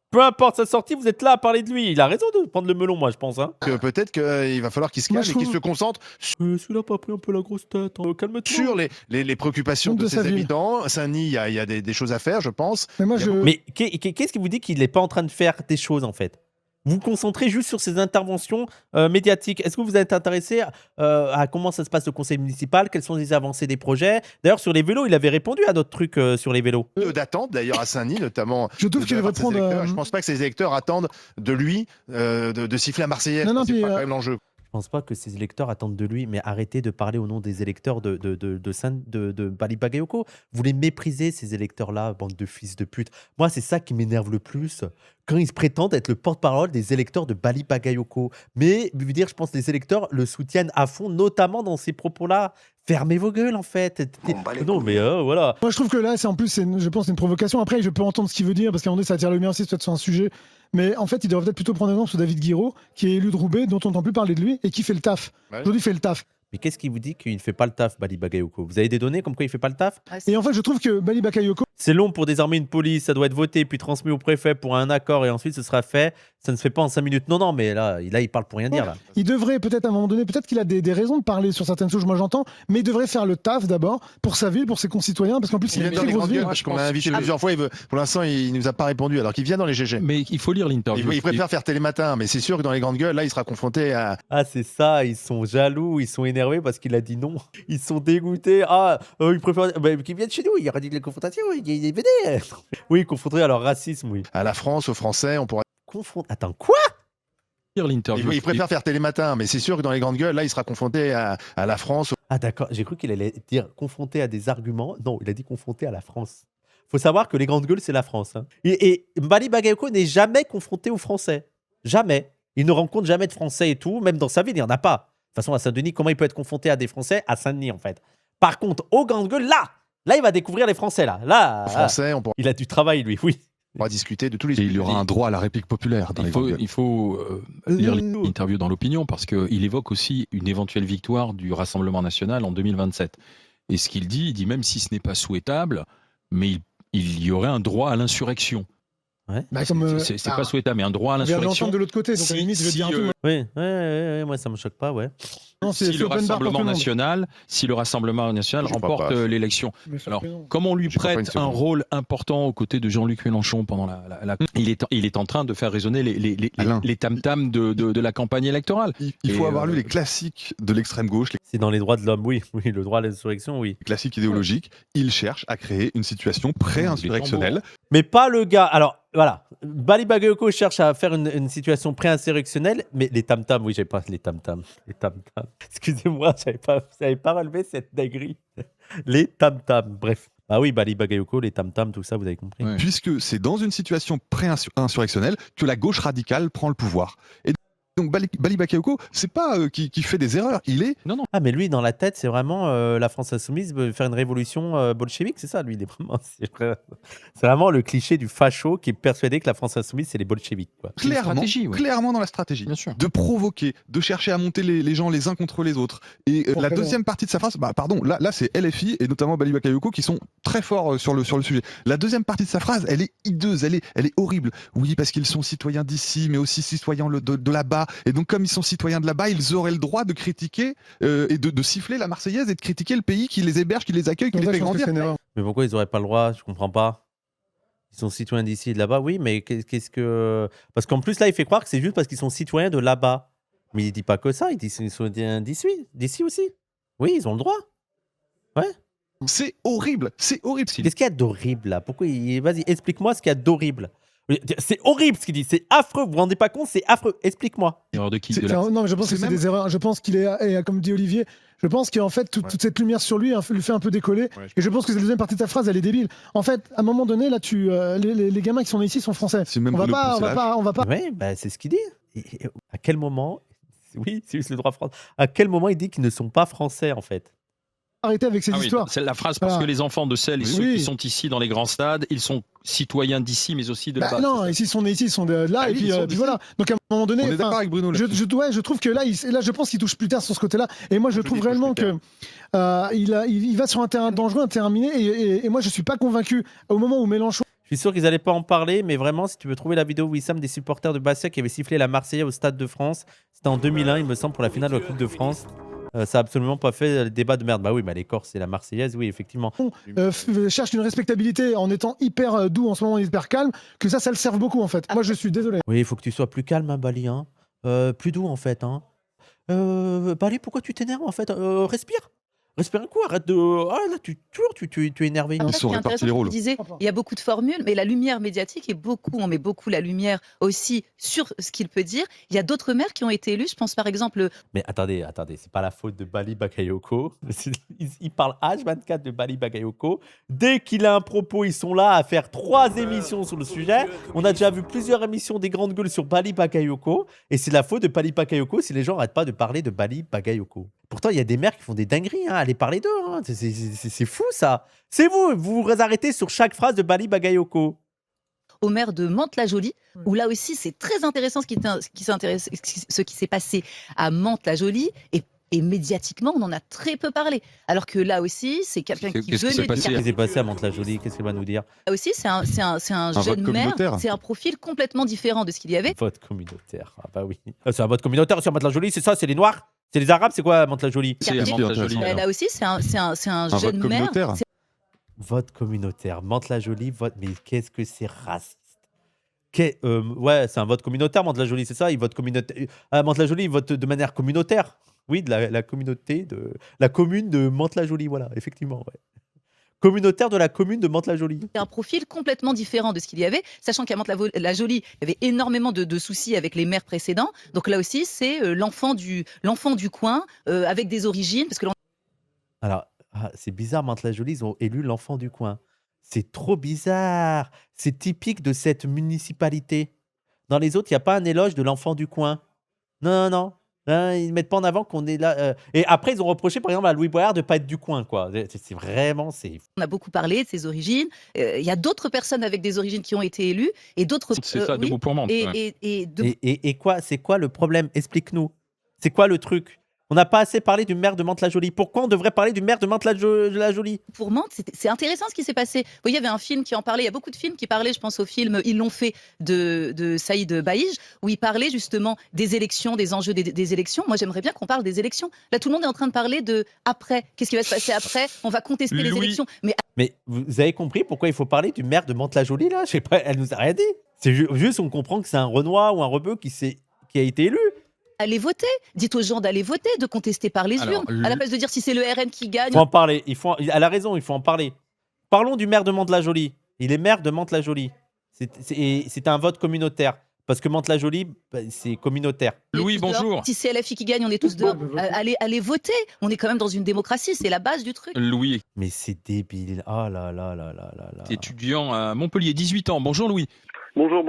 Peu importe sa sortie, vous êtes là à parler de lui. Il a raison de prendre le melon, moi, je pense. Hein. peut-être qu'il va falloir qu'il se Moi, calme je et qu'il trouve- se concentre Celui-là a pas pris un peu la grosse tête. Hein. Calme-toi. sur les préoccupations Compte de de sa ses vie. habitants. Saint-Denis, il y a des choses à faire, je pense. Mais moi Il y a je. Mais qu'est-ce qui vous dit qu'il n'est pas en train de faire des choses, en fait? Vous vous concentrez juste sur ses interventions médiatiques. Est-ce que vous êtes intéressé à comment ça se passe au conseil municipal? Quelles sont les avancées des projets? D'ailleurs, sur les vélos, il avait répondu à notre truc sur les vélos. D'attente, d'ailleurs, à Saint-Denis, notamment. Je trouve qu'il de la devrait part de ses prendre. électeurs. Je pense pas que ses électeurs attendent de lui de siffler la Marseillaise. Non, non, c'est puis, pas quand même l'enjeu. Je pense pas que ses électeurs attendent de lui, mais arrêtez de parler au nom des électeurs de Bali Bagayoko. Vous les méprisez, ces électeurs-là, bande de fils de pute. Moi, c'est ça qui m'énerve le plus, quand ils se prétendent être le porte-parole des électeurs de Bali Bagayoko. Mais, je veux dire, je pense que les électeurs le soutiennent à fond, notamment dans ces propos-là. Fermez vos gueules, en fait. Non, mais voilà. Moi, je trouve que là, je pense, que c'est une provocation. Après, je peux entendre ce qu'il veut dire, parce qu'à un moment donné, ça attire le mien aussi, peut-être sur un sujet. Mais en fait, il devrait peut-être plutôt prendre un exemple sur David Guiraud, qui est élu de Roubaix, dont on n'entend plus parler de lui, et qui fait le taf. Ouais. Aujourd'hui, il fait le taf. Mais qu'est-ce qui vous dit qu'il ne fait pas le taf, Bali Bagayoko? Vous avez des données comme quoi il ne fait pas le taf? Et en fait, je trouve que Bali Bakayoko, C'est long pour désarmer une police, ça doit être voté puis transmis au préfet pour un accord et ensuite ce sera fait. Ça ne se fait pas en 5 minutes. Non, mais là il parle pour rien dire. Là. il devrait peut-être à un moment donné, peut-être qu'il a des raisons de parler sur certaines choses, moi j'entends, mais il devrait faire le taf d'abord pour sa ville, pour ses concitoyens, parce qu'en plus, Il il a vient une dans très les grosse grandes ville. gueules, parce qu'on l'a invité plusieurs fois. Pour l'instant, il nous a pas répondu, alors qu'il vient dans les GG. Mais il faut lire l'interview. Il préfère faire Télématin, mais c'est sûr que dans les grandes gueules, là, il sera confronté à. Ah, c'est ça, ils sont jaloux, ils sont énervés parce qu'il a dit non. Ils sont dégoûtés. Ah, ils préfèrent qu'ils viennent chez nous, il y aura des confrontations, il est véné. Oui, confrontés à leur racisme, oui. À la France, aux Français, on pourra. Attends, quoi? Lire l'interview. Il préfère faire Télématin, mais c'est sûr que dans les grandes gueules, là, il sera confronté à la France. Ah d'accord, j'ai cru qu'il allait dire confronté à des arguments. Non, il a dit confronté à la France. Faut savoir que les grandes gueules, c'est la France. Hein. Et Bali Bagayoko n'est jamais confronté aux Français. Jamais. Il ne rencontre jamais de Français et tout. Même dans sa ville, il n'y en a pas. De toute façon, à Saint-Denis, comment il peut être confronté à des Français à Saint-Denis, en fait? Par contre, aux grandes gueules, là, il va découvrir les Français, là. Aux Français, on pourra Il a du travail, lui, oui. discuter de tous les. Et il y aura un droit à la réplique populaire. Dans Il faut lire l'interview dans l'opinion parce qu'il évoque aussi une éventuelle victoire du Rassemblement national en 2027. Et ce qu'il dit, il dit même si ce n'est pas souhaitable, mais il y aurait un droit à l'insurrection. Ouais. Bah, comme, C'est pas souhaitable, mais un droit à on vient de l'insurrection. l'entendre de l'autre côté, donc à la limite, je vais dire un truc. Oui, moi, ça me choque pas, ouais. Non, si le Rassemblement national remporte l'élection. Alors, comme on lui prête un rôle important aux côtés de Jean-Luc Mélenchon pendant il est en train de faire résonner les tam-tams de la campagne électorale. Il faut avoir lu les classiques de l'extrême gauche. C'est dans les droits de l'homme, oui, le droit à l'insurrection, oui. Les classiques idéologiques, il cherche à créer une situation pré-insurrectionnelle. Mais pas le gars. Alors, voilà. Bali Bagayoko cherche à faire une situation pré-insurrectionnelle, mais les tam-tams, oui, j'avais pas les tam-tams. Les tam-tams. Excusez-moi, j'avais pas relevé cette dinguerie. Les tam-tams, bref. Ah oui, Bali Bagayoko, les tam-tams, tout ça, vous avez compris. Ouais. Puisque c'est dans une situation pré-insurrectionnelle que la gauche radicale prend le pouvoir. Et donc Bali Bagayoko, c'est pas qui fait des erreurs, il est... Non. Ah mais lui, dans la tête, c'est vraiment la France insoumise veut faire une révolution bolchevique, c'est ça, lui, c'est vraiment le cliché du facho qui est persuadé que la France insoumise, c'est les bolcheviques. Quoi. Clairement dans la stratégie. Bien sûr. De provoquer, de chercher à monter les gens les uns contre les autres. Et la deuxième partie de sa phrase, là c'est LFI et notamment Bali Bagayoko qui sont très forts sur le sujet. La deuxième partie de sa phrase, elle est hideuse, elle est horrible. Oui, parce qu'ils sont citoyens d'ici, mais aussi citoyens de là-bas. Et donc, comme ils sont citoyens de là-bas, ils auraient le droit de critiquer et de siffler la Marseillaise et de critiquer le pays qui les héberge, qui les accueille, qui les fait grandir. Mais pourquoi ils n'auraient pas le droit? Je comprends pas. Ils sont citoyens d'ici et de là-bas, oui, mais qu'est-ce que... Parce qu'en plus, là, il fait croire que c'est juste parce qu'ils sont citoyens de là-bas. Mais il dit pas que ça, il dit qu'ils sont citoyens d'ici aussi. Oui, ils ont le droit. Ouais. C'est horrible. Qu'est-ce qu'il y a d'horrible, là? Pourquoi Vas-y, explique-moi ce qu'il y a d'horrible. C'est horrible ce qu'il dit, c'est affreux, vous vous rendez pas compte, c'est affreux, explique-moi. Erreur de qui? Non, mais je pense que c'est des erreurs. Je pense qu'il est, comme dit Olivier, je pense qu'en fait, toute cette lumière sur lui lui fait un peu décoller. Ouais, et je pense que la deuxième partie de ta phrase, elle est débile. En fait, à un moment donné, là, les gamins qui sont ici sont français. On va pas. Oui, c'est ce qu'il dit. Et à quel moment, oui, c'est le droit français. À quel moment il dit qu'ils ne sont pas français, en fait? Arrêtez avec ces histoires. C'est la phrase parce que les enfants de celles et ceux qui sont ici dans les grands stades, ils sont citoyens d'ici, mais aussi de là-bas. Non, ici ils sont nés ici, ils sont de là, et puis voilà. Donc à un moment donné, on est d'accord avec Bruno. Je trouve que là, je pense qu'il touche plus tard sur ce côté-là. Et moi, je trouve réellement que il va sur un terrain dangereux, un terrain miné. Et moi, je suis pas convaincu au moment où Mélenchon. Je suis sûr qu'ils n'allaient pas en parler, mais vraiment, si tu veux trouver la vidéo Wissam des supporters de Bastia qui avaient sifflé la Marseillaise au Stade de France, c'était en 2001, il me semble, pour la finale de la Coupe de France. Ça n'a absolument pas fait le débat de merde. Bah oui, mais les Corses, c'est la Marseillaise, oui, effectivement. Cherche une respectabilité en étant hyper doux, en ce moment hyper calme, que ça le serve beaucoup en fait. Moi, je suis désolé. Oui, il faut que tu sois plus calme, hein, Bali. Hein. Plus doux en fait. Hein. Bali, pourquoi tu t'énerves en fait? Respire. Respire un coup, arrête de... Ah là, tu es énervé. Ils sont répartis les rôles. Il y a beaucoup de formules, mais la lumière médiatique on met beaucoup la lumière aussi sur ce qu'il peut dire. Il y a d'autres maires qui ont été élus, je pense par exemple... Mais attendez, c'est pas la faute de Bali Bagayoko. Il parle H24 de Bali Bagayoko. Dès qu'il a un propos, ils sont là à faire 3 émissions sur le sujet. On a déjà vu plusieurs émissions des grandes gueules sur Bali Bagayoko. Et c'est la faute de Bali Bagayoko si les gens n'arrêtent pas de parler de Bali Bagayoko. Pourtant, il y a des maires qui font des dingueries, hein. Allez parler d'eux, hein. C'est fou ça. C'est vous vous arrêtez sur chaque phrase de Bali Bagayoko. Au maire de Mantes-la-Jolie, où là aussi c'est très intéressant ce qui s'est passé à Mantes-la-Jolie et médiatiquement on en a très peu parlé. Alors que là aussi c'est quelqu'un qui venait dire... Qu'est-ce qui s'est passé à Mantes-la-Jolie? Qu'est-ce qu'il va nous dire? Là aussi c'est un jeune maire, c'est un profil complètement différent de ce qu'il y avait. Vote communautaire, ah bah oui. C'est un vote communautaire sur Mantes-la-Jolie, c'est ça? C'est les Noirs? C'est les Arabes? C'est quoi Mantes-la-Jolie? Là aussi c'est un jeune maire. Vote communautaire, Mantes-la-Jolie, mais qu'est-ce que c'est raciste? Ouais, c'est un vote communautaire, Mantes-la-Jolie, c'est ça? Il vote communautaire. Mantes-la-Jolie, il vote de manière communautaire. Oui, de la communauté, de la commune de Mantes-la-Jolie, voilà, effectivement. Ouais. Communautaire de la commune de Mantes-la-Jolie. C'est un profil complètement différent de ce qu'il y avait, sachant qu'à Mantes-la-Jolie, il y avait énormément de soucis avec les maires précédents. Donc là aussi, c'est l'enfant du coin, avec des origines. Parce que alors, c'est bizarre, Mantes-la-Jolie, ils ont élu l'enfant du coin. C'est trop bizarre. C'est typique de cette municipalité. Dans les autres, il n'y a pas un éloge de l'enfant du coin. Non. Ils ne mettent pas en avant qu'on est là. Et après, ils ont reproché, par exemple, à Louis Boyard de ne pas être du coin, quoi. C'est vraiment... On a beaucoup parlé de ses origines. Il y a d'autres personnes avec des origines qui ont été élues. Et d'autres... C'est ça, debout pour Mantes. Et quoi? C'est quoi le problème? Explique-nous. C'est quoi le truc? On n'a pas assez parlé du maire de Mantes-la-Jolie. Pourquoi on devrait parler du maire de Mantes-la-Jolie? Pour Mantes, c'est intéressant ce qui s'est passé. Vous voyez, il y avait un film qui en parlait. Il y a beaucoup de films qui parlaient, je pense au film Ils l'ont fait de Saïd Baïj, où il parlait justement des élections, des enjeux des élections. Moi, j'aimerais bien qu'on parle des élections. Là, tout le monde est en train de parler de après. Qu'est-ce qui va se passer après? On va contester les élections. Mais vous avez compris pourquoi il faut parler du maire de Mantes-la-Jolie, là? Je sais pas, elle nous a rien dit. C'est juste, on comprend que c'est un Renoir ou un Rebeu qui a été élu. Allez voter. Dites aux gens d'aller voter, de contester par les urnes. À la place de dire si c'est le RN qui gagne. Il faut en parler. Elle a raison, il faut en parler. Parlons du maire de Mantes-la-Jolie. Il est maire de Mantes-la-Jolie. C'est un vote communautaire. Parce que Mantes-la-Jolie, c'est communautaire. Louis, bonjour. Si c'est LFI qui gagne, on est tous dehors. Allez voter. On est quand même dans une démocratie, c'est la base du truc. Louis. Mais c'est débile. Oh là là là là là là. Étudiant à Montpellier, 18 ans. Bonjour Louis. Bonjour.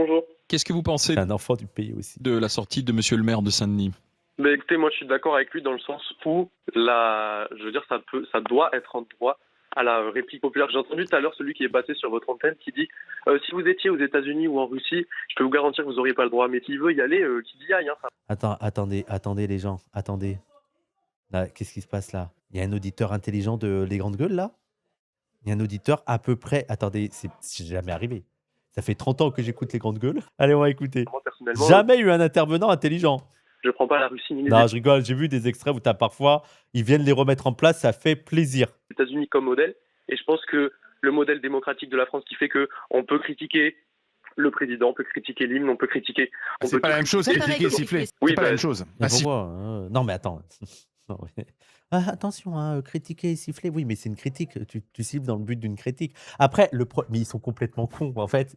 Qu'est-ce que vous pensez C'est un enfant du pays aussi. de la sortie de monsieur le maire de Saint-Denis? Écoutez, moi je suis d'accord avec lui dans le sens où je veux dire, ça doit être en droit à la réplique populaire. J'ai entendu tout à l'heure celui qui est passé sur votre antenne qui dit si vous étiez aux États-Unis ou en Russie, je peux vous garantir que vous n'auriez pas le droit. Mais s'il veut y aller, qu'il y aille. Attendez les gens, attendez. Là, qu'est-ce qui se passe là? Il y a un auditeur intelligent de Les Grandes Gueules là? Il y a un auditeur à peu près. Attendez, c'est jamais arrivé. Ça fait 30 ans que j'écoute Les Grandes Gueules. Allez, on va écouter. Moi, personnellement, Jamais eu un intervenant intelligent. Je prends pas la Russie ni les Non, je rigole. J'ai vu des extraits où parfois, ils viennent les remettre en place. Ça fait plaisir. États-Unis comme modèle. Et je pense que le modèle démocratique de la France qui fait que on peut critiquer le président, on peut critiquer l'hymne, on peut critiquer. C'est pas la même chose, critiquer et siffler. Oui, c'est pas la même chose. Mais pourquoi non, mais attends. Non, mais- attention, hein, critiquer et siffler. Oui, mais c'est une critique. Tu siffles dans le but d'une critique. Après, mais ils sont complètement cons, en fait.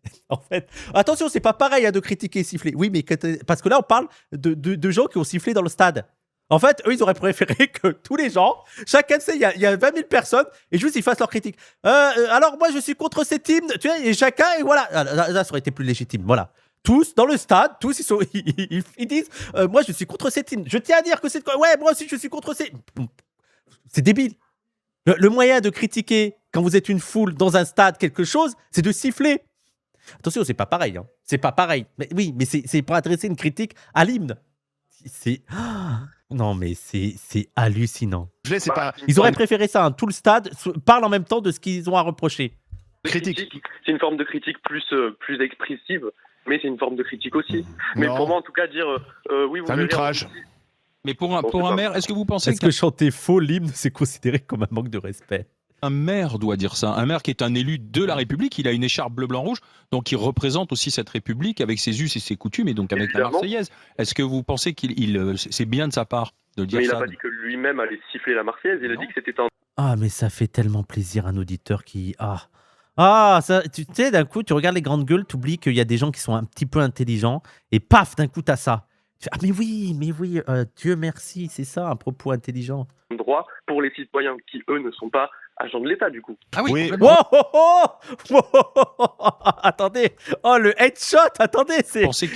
Attention, c'est pas pareil de critiquer et siffler. Oui, mais parce que là, on parle de gens qui ont sifflé dans le stade. En fait, eux, ils auraient préféré que tous les gens, chacun sait, il y a 20 000 personnes, et juste ils fassent leur critique. Alors, moi, je suis contre cet hymne, tu vois, et chacun, et voilà. Là, ça aurait été plus légitime, voilà. Tous, dans le stade, ils disent moi, je suis contre cet hymne. Je tiens à dire que c'est... Ouais, moi aussi, je suis contre cet... C'est débile. Le moyen de critiquer, quand vous êtes une foule dans un stade, quelque chose, c'est de siffler. Attention, c'est pas pareil. Hein. C'est pas pareil. Mais, oui, mais c'est pour adresser une critique à l'hymne. Non, mais c'est hallucinant. Ils auraient préféré ça. Hein. Tout le stade parle en même temps de ce qu'ils ont à reprocher. Critique. C'est une forme de critique plus expressive, mais c'est une forme de critique aussi. Mais pour moi, en tout cas, dire oui, vous c'est un outrage. Mais pour un maire, est-ce que vous pensez que chanter faux l'hymne, c'est considéré comme un manque de respect? Un maire doit dire ça. Un maire qui est un élu de la République, il a une écharpe bleu-blanc-rouge, donc il représente aussi cette République avec ses us et ses coutumes, et donc avec évidemment. La Marseillaise. Est-ce que vous pensez c'est bien de sa part de dire ça? Mais il n'a pas dit que lui-même allait siffler la Marseillaise, il a dit que c'était un... Ah, mais ça fait tellement plaisir un auditeur qui... ça, tu sais, d'un coup, tu regardes Les Grandes Gueules, tu oublies qu'il y a des gens qui sont un petit peu intelligents, et paf, d'un coup, t'as ça. Tu fais, mais oui, Dieu merci, c'est ça, un propos intelligent. Droit pour les citoyens qui, eux, ne sont pas agents de l'État, du coup. Ah oui. Attendez, le headshot, attendez. Vous pensez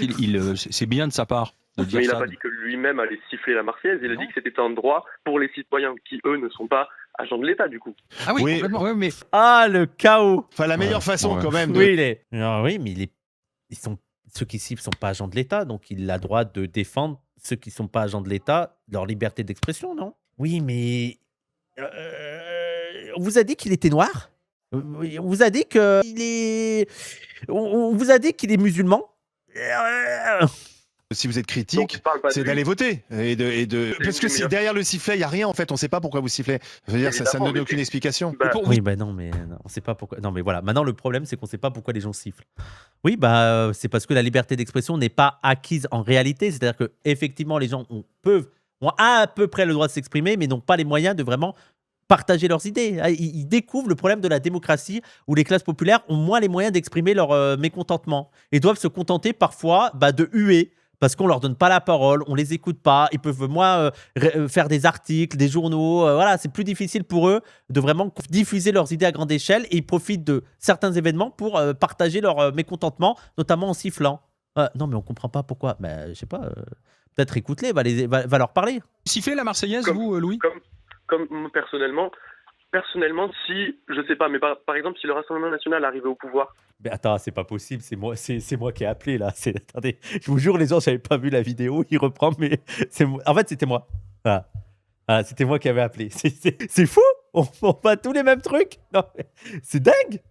c'est bien de sa part de dire mais il ça n'a pas dit que lui-même allait siffler la Marseillaise, il a dit que c'était un droit pour les citoyens qui, eux, ne sont pas agents de l'État, du coup. Ah oui, complètement, ouais, mais... le chaos. Enfin, la meilleure façon, quand même. Oui, mais ceux qui sifflent ne sont pas agents de l'État, donc il a le droit de défendre ceux qui ne sont pas agents de l'État, leur liberté d'expression, non? Oui, mais... on vous a dit qu'il était noir? On vous a dit qu'il est... On vous a dit qu'il est musulman? Si vous êtes critique, c'est d'aller voter. Parce que derrière le sifflet, il n'y a rien en fait. On ne sait pas pourquoi vous sifflez. Je veux dire, ça ne donne aucune explication. Oui, non, mais on ne sait pas pourquoi. Non, mais voilà. Maintenant, le problème, c'est qu'on ne sait pas pourquoi les gens sifflent. Oui, c'est parce que la liberté d'expression n'est pas acquise en réalité. C'est-à-dire que effectivement, les gens ont à peu près le droit de s'exprimer, mais n'ont pas les moyens de vraiment partager leurs idées. Ils découvrent le problème de la démocratie où les classes populaires ont moins les moyens d'exprimer leur mécontentement et doivent se contenter parfois de huer. Parce qu'on leur donne pas la parole, on les écoute pas, ils peuvent moins faire des articles, des journaux. Voilà, c'est plus difficile pour eux de vraiment diffuser leurs idées à grande échelle et ils profitent de certains événements pour partager leur mécontentement, notamment en sifflant. Non, mais on comprend pas pourquoi. Je sais pas. Peut-être écoute-les, va leur parler. Siffler la Marseillaise, vous, Louis? Comme personnellement, si, je sais pas, mais par exemple, si le Rassemblement National arrivait au pouvoir. Mais attends, c'est pas possible, c'est moi qui ai appelé là. Attendez, je vous jure, les gens, j'avais pas vu la vidéo, il reprend, mais en fait, c'était moi. Voilà. Ah, c'était moi qui avais appelé. C'est fou. On bat tous les mêmes trucs. Non, c'est dingue.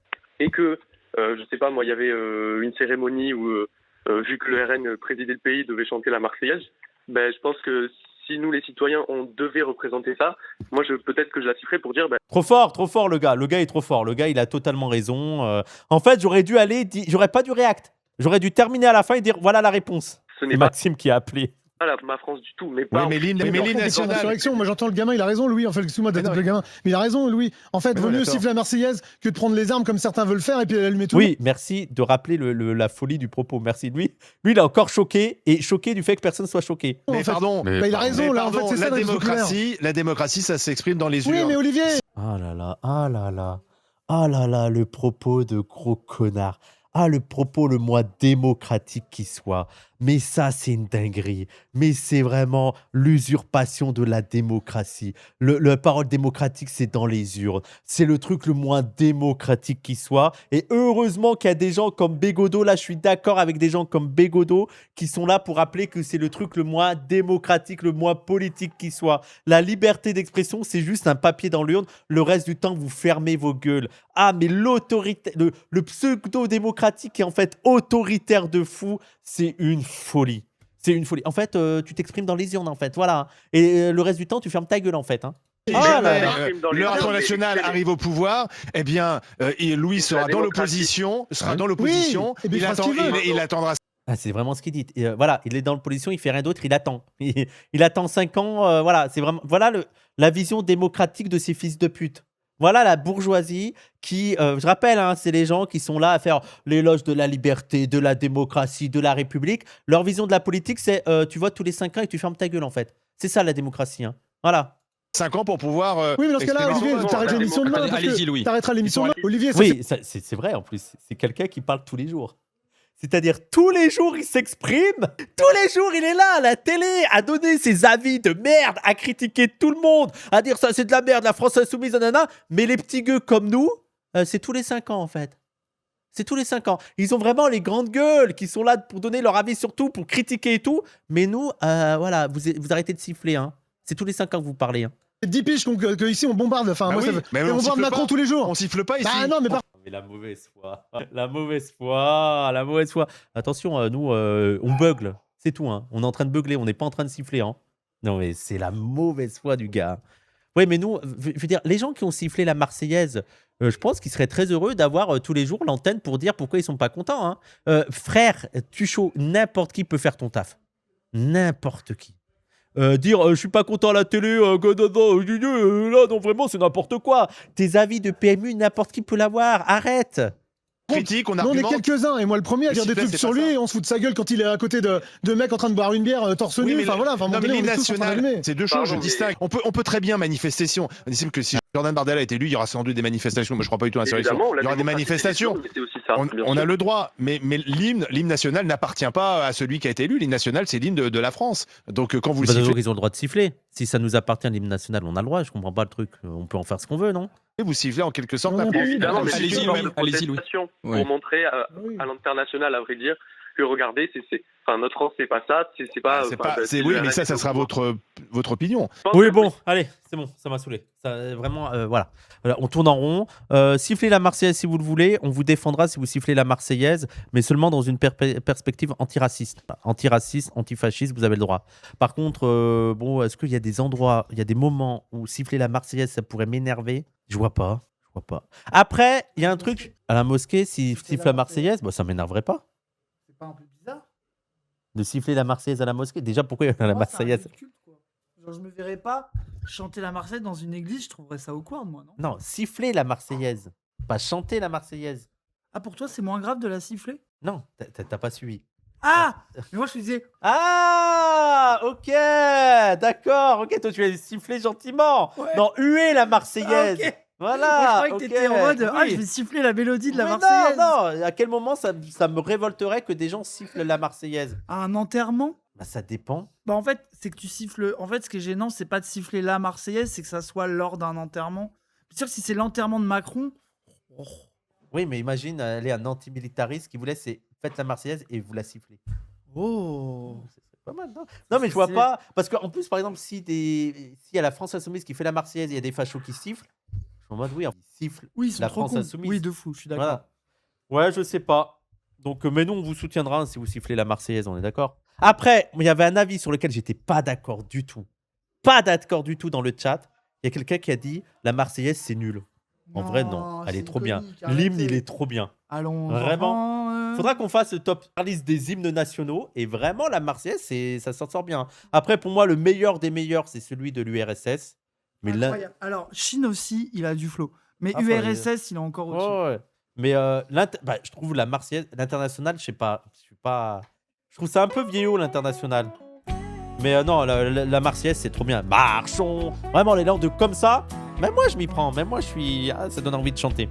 Et que, je sais pas, moi, il y avait une cérémonie où, vu que le RN présidait le pays, devait chanter la Marseillaise, ben, je pense que si nous, les citoyens, on devait représenter ça, moi, peut-être que je la sifflerais pour dire... Ben... Trop fort, le gars. Le gars est trop fort. Le gars, il a totalement raison. En fait, j'aurais pas dû react. J'aurais dû terminer à la fin et dire voilà la réponse. C'est Maxime qui a appelé. Ma France du tout, mais pas. Oui, mais l'hymne national. Moi, j'entends le gamin, il a raison, Louis. En fait, excuse-moi d'être le gamin, mais il a raison, Louis. En fait, vaut mieux siffler la Marseillaise que de prendre les armes comme certains veulent faire et puis allumer tout. Oui, merci de rappeler la folie du propos. Merci. Lui, il est encore choqué du fait que personne soit choqué. Mais pardon, il a raison. Là, en fait, c'est ça la démocratie, ça s'exprime dans les urnes. Oui, mais Olivier. Ah là là, le propos de gros connard. Ah, le propos le moins démocratique qui soit. Mais ça, c'est une dinguerie. Mais c'est vraiment l'usurpation de la démocratie. La parole démocratique, c'est dans les urnes. C'est le truc le moins démocratique qui soit. Et heureusement qu'il y a des gens comme Bégodeau. Là, je suis d'accord avec des gens comme Bégodeau qui sont là pour rappeler que c'est le truc le moins démocratique, le moins politique qui soit. La liberté d'expression, c'est juste un papier dans l'urne. Le reste du temps, vous fermez vos gueules. Ah, mais l'autorité, le pseudo-démocratique est en fait autoritaire de fou. C'est une folie. C'est une folie. En fait, tu t'exprimes dans les urnes, en fait. Voilà. Et le reste du temps, tu fermes ta gueule, en fait. Hein. Si jamais le Rassemblement national arrive au pouvoir, eh bien, Louis sera dans l'opposition. Il attendra. Ah, c'est vraiment ce qu'il dit. Voilà, il est dans l'opposition, il fait rien d'autre, il attend. Il attend 5 ans. Voilà, c'est vraiment. Voilà la vision démocratique de ces fils de pute. Voilà la bourgeoisie qui, je rappelle, hein, c'est les gens qui sont là à faire l'éloge de la liberté, de la démocratie, de la République. Leur vision de la politique, c'est tu votes tous les 5 ans et tu fermes ta gueule, en fait. C'est ça la démocratie. Hein. Voilà. 5 ans pour pouvoir. Oui, mais dans ce cas-là, Olivier, t'arrêtes l'émission demain. Allez-y, Louis. T'arrêteras l'émission demain. Olivier, oui, c'est vrai en plus. C'est quelqu'un qui parle tous les jours. C'est-à-dire, tous les jours, il s'exprime. Tous les jours, il est là, à la télé, à donner ses avis de merde, à critiquer tout le monde, à dire ça, c'est de la merde, la France insoumise, nanana. Mais les petits gueux comme nous, c'est tous les 5 ans, en fait. C'est tous les 5 ans. Ils ont vraiment les grandes gueules qui sont là pour donner leur avis sur tout, pour critiquer et tout. Mais nous, voilà, vous arrêtez de siffler. Hein. C'est tous les 5 ans que vous parlez. Hein. 10 piges qu'ici, on bombarde. Enfin, moi, on bombarde Macron tous les jours. On siffle pas ici. Bah non, mais Mais la mauvaise foi. La mauvaise foi. Attention, nous, on bugle. C'est tout. Hein. On est en train de beugler. On n'est pas en train de siffler. Hein. Non, mais c'est la mauvaise foi du gars. Oui, mais nous, je veux dire, les gens qui ont sifflé la Marseillaise, je pense qu'ils seraient très heureux d'avoir tous les jours l'antenne pour dire pourquoi ils sont pas contents. Hein. Frère, Tuchot, n'importe qui peut faire ton taf. N'importe qui. Dire je suis pas content à la télé, là, non, vraiment, c'est n'importe quoi. Tes avis de PMU, n'importe qui peut l'avoir. Arrête. Critique, on est quelques-uns, et moi le premier à dire des trucs sur lui, et on se fout de sa gueule quand il est à côté de mecs en train de boire une bière torse nu. Enfin voilà, l'hymne national, c'est deux choses, je distingue. On peut très bien manifester. On estime que si Jordan Bardella a été élu, il y aura sans doute des manifestations. Moi, je crois pas du tout à l'insurrection. Il y aura des manifestations. On a le droit, mais l'hymne national n'appartient pas à celui qui a été élu. L'hymne national, c'est l'hymne de la France. Donc quand vous le sifflez, ils ont le droit de siffler. Si ça nous appartient, l'hymne national, on a le droit. Je comprends pas le truc. On peut en faire ce qu'on veut, non? Vous sifflez en quelque sorte. Allez-y, Louis. Pour montrer à l'international, à vrai dire, que regardez, notre France, c'est pas ça, c'est pas. Oui, mais ça sera votre opinion. Oui, bon, allez, c'est bon, ça m'a saoulé. Ça, vraiment, voilà. On tourne en rond. Sifflez la Marseillaise si vous le voulez. On vous défendra si vous sifflez la Marseillaise, mais seulement dans une perspective antiraciste. Antiraciste, antifasciste, vous avez le droit. Par contre, bon, est-ce qu'il y a des endroits, il y a des moments où siffler la Marseillaise, ça pourrait m'énerver? Je vois pas. Après, il y a un truc. À la mosquée, si siffle la Marseillaise, bah, ça m'énerverait pas. C'est pas un peu bizarre de siffler la Marseillaise à la mosquée? Déjà, pourquoi il y a la Marseillaise? Genre, je me verrais pas chanter la Marseillaise dans une église, je trouverais ça awkward, moi, non? Non, siffler la Marseillaise, pas chanter la Marseillaise. Ah, pour toi, c'est moins grave de la siffler? Non, t'as pas suivi. Ah, mais moi, je disais... Ah, ok, d'accord, ok, toi, tu l'as sifflé gentiment. Ouais. Non, huer la Marseillaise. Ah, okay. Voilà. Moi, je croyais que t'étais en mode, oui. Je vais siffler la mélodie de la Marseillaise. Non, à quel moment ça me révolterait que des gens sifflent la Marseillaise? À un enterrement? Bah, ça dépend. Bah, en fait, c'est que tu siffles. En fait, ce qui est gênant, c'est pas de siffler la Marseillaise, c'est que ça soit lors d'un enterrement. C'est sûr que si c'est l'enterrement de Macron. Oh. Oui, mais imagine, aller un antimilitariste qui vous laisse, faites la Marseillaise et vous la sifflez. Oh. C'est pas mal. Non, mais je vois pas. Parce qu'en plus, par exemple, si y a la France Insoumise qui fait la Marseillaise, il y a des fachos qui sifflent. Je suis en mode, oui, ils sifflent la France Insoumise. Oui, de fou, je suis d'accord. Voilà. Ouais, je sais pas. Donc, mais nous, on vous soutiendra si vous sifflez la Marseillaise, on est d'accord. Après, il y avait un avis sur lequel j'étais pas d'accord du tout. Pas d'accord du tout dans le chat. Il y a quelqu'un qui a dit la Marseillaise, c'est nul. En vrai, non. Elle est trop bien. L'hymne, il est trop bien. Allons. Vraiment. Faudra qu'on fasse le top liste des hymnes nationaux. Et vraiment, la Marseillaise, ça s'en sort bien. Après, pour moi, le meilleur des meilleurs, c'est celui de l'URSS. Mais là... Alors, Chine aussi, il a du flow. Mais URSS, il est encore au-dessus. Ouais. Mais je trouve la Marseillaise, l'international, je sais pas. Je trouve ça un peu vieillot, l'international. Mais non, la Marseillaise, c'est trop bien. Marchons. Vraiment, les langues comme ça. Même moi, je m'y prends. Même moi, ça donne envie de chanter.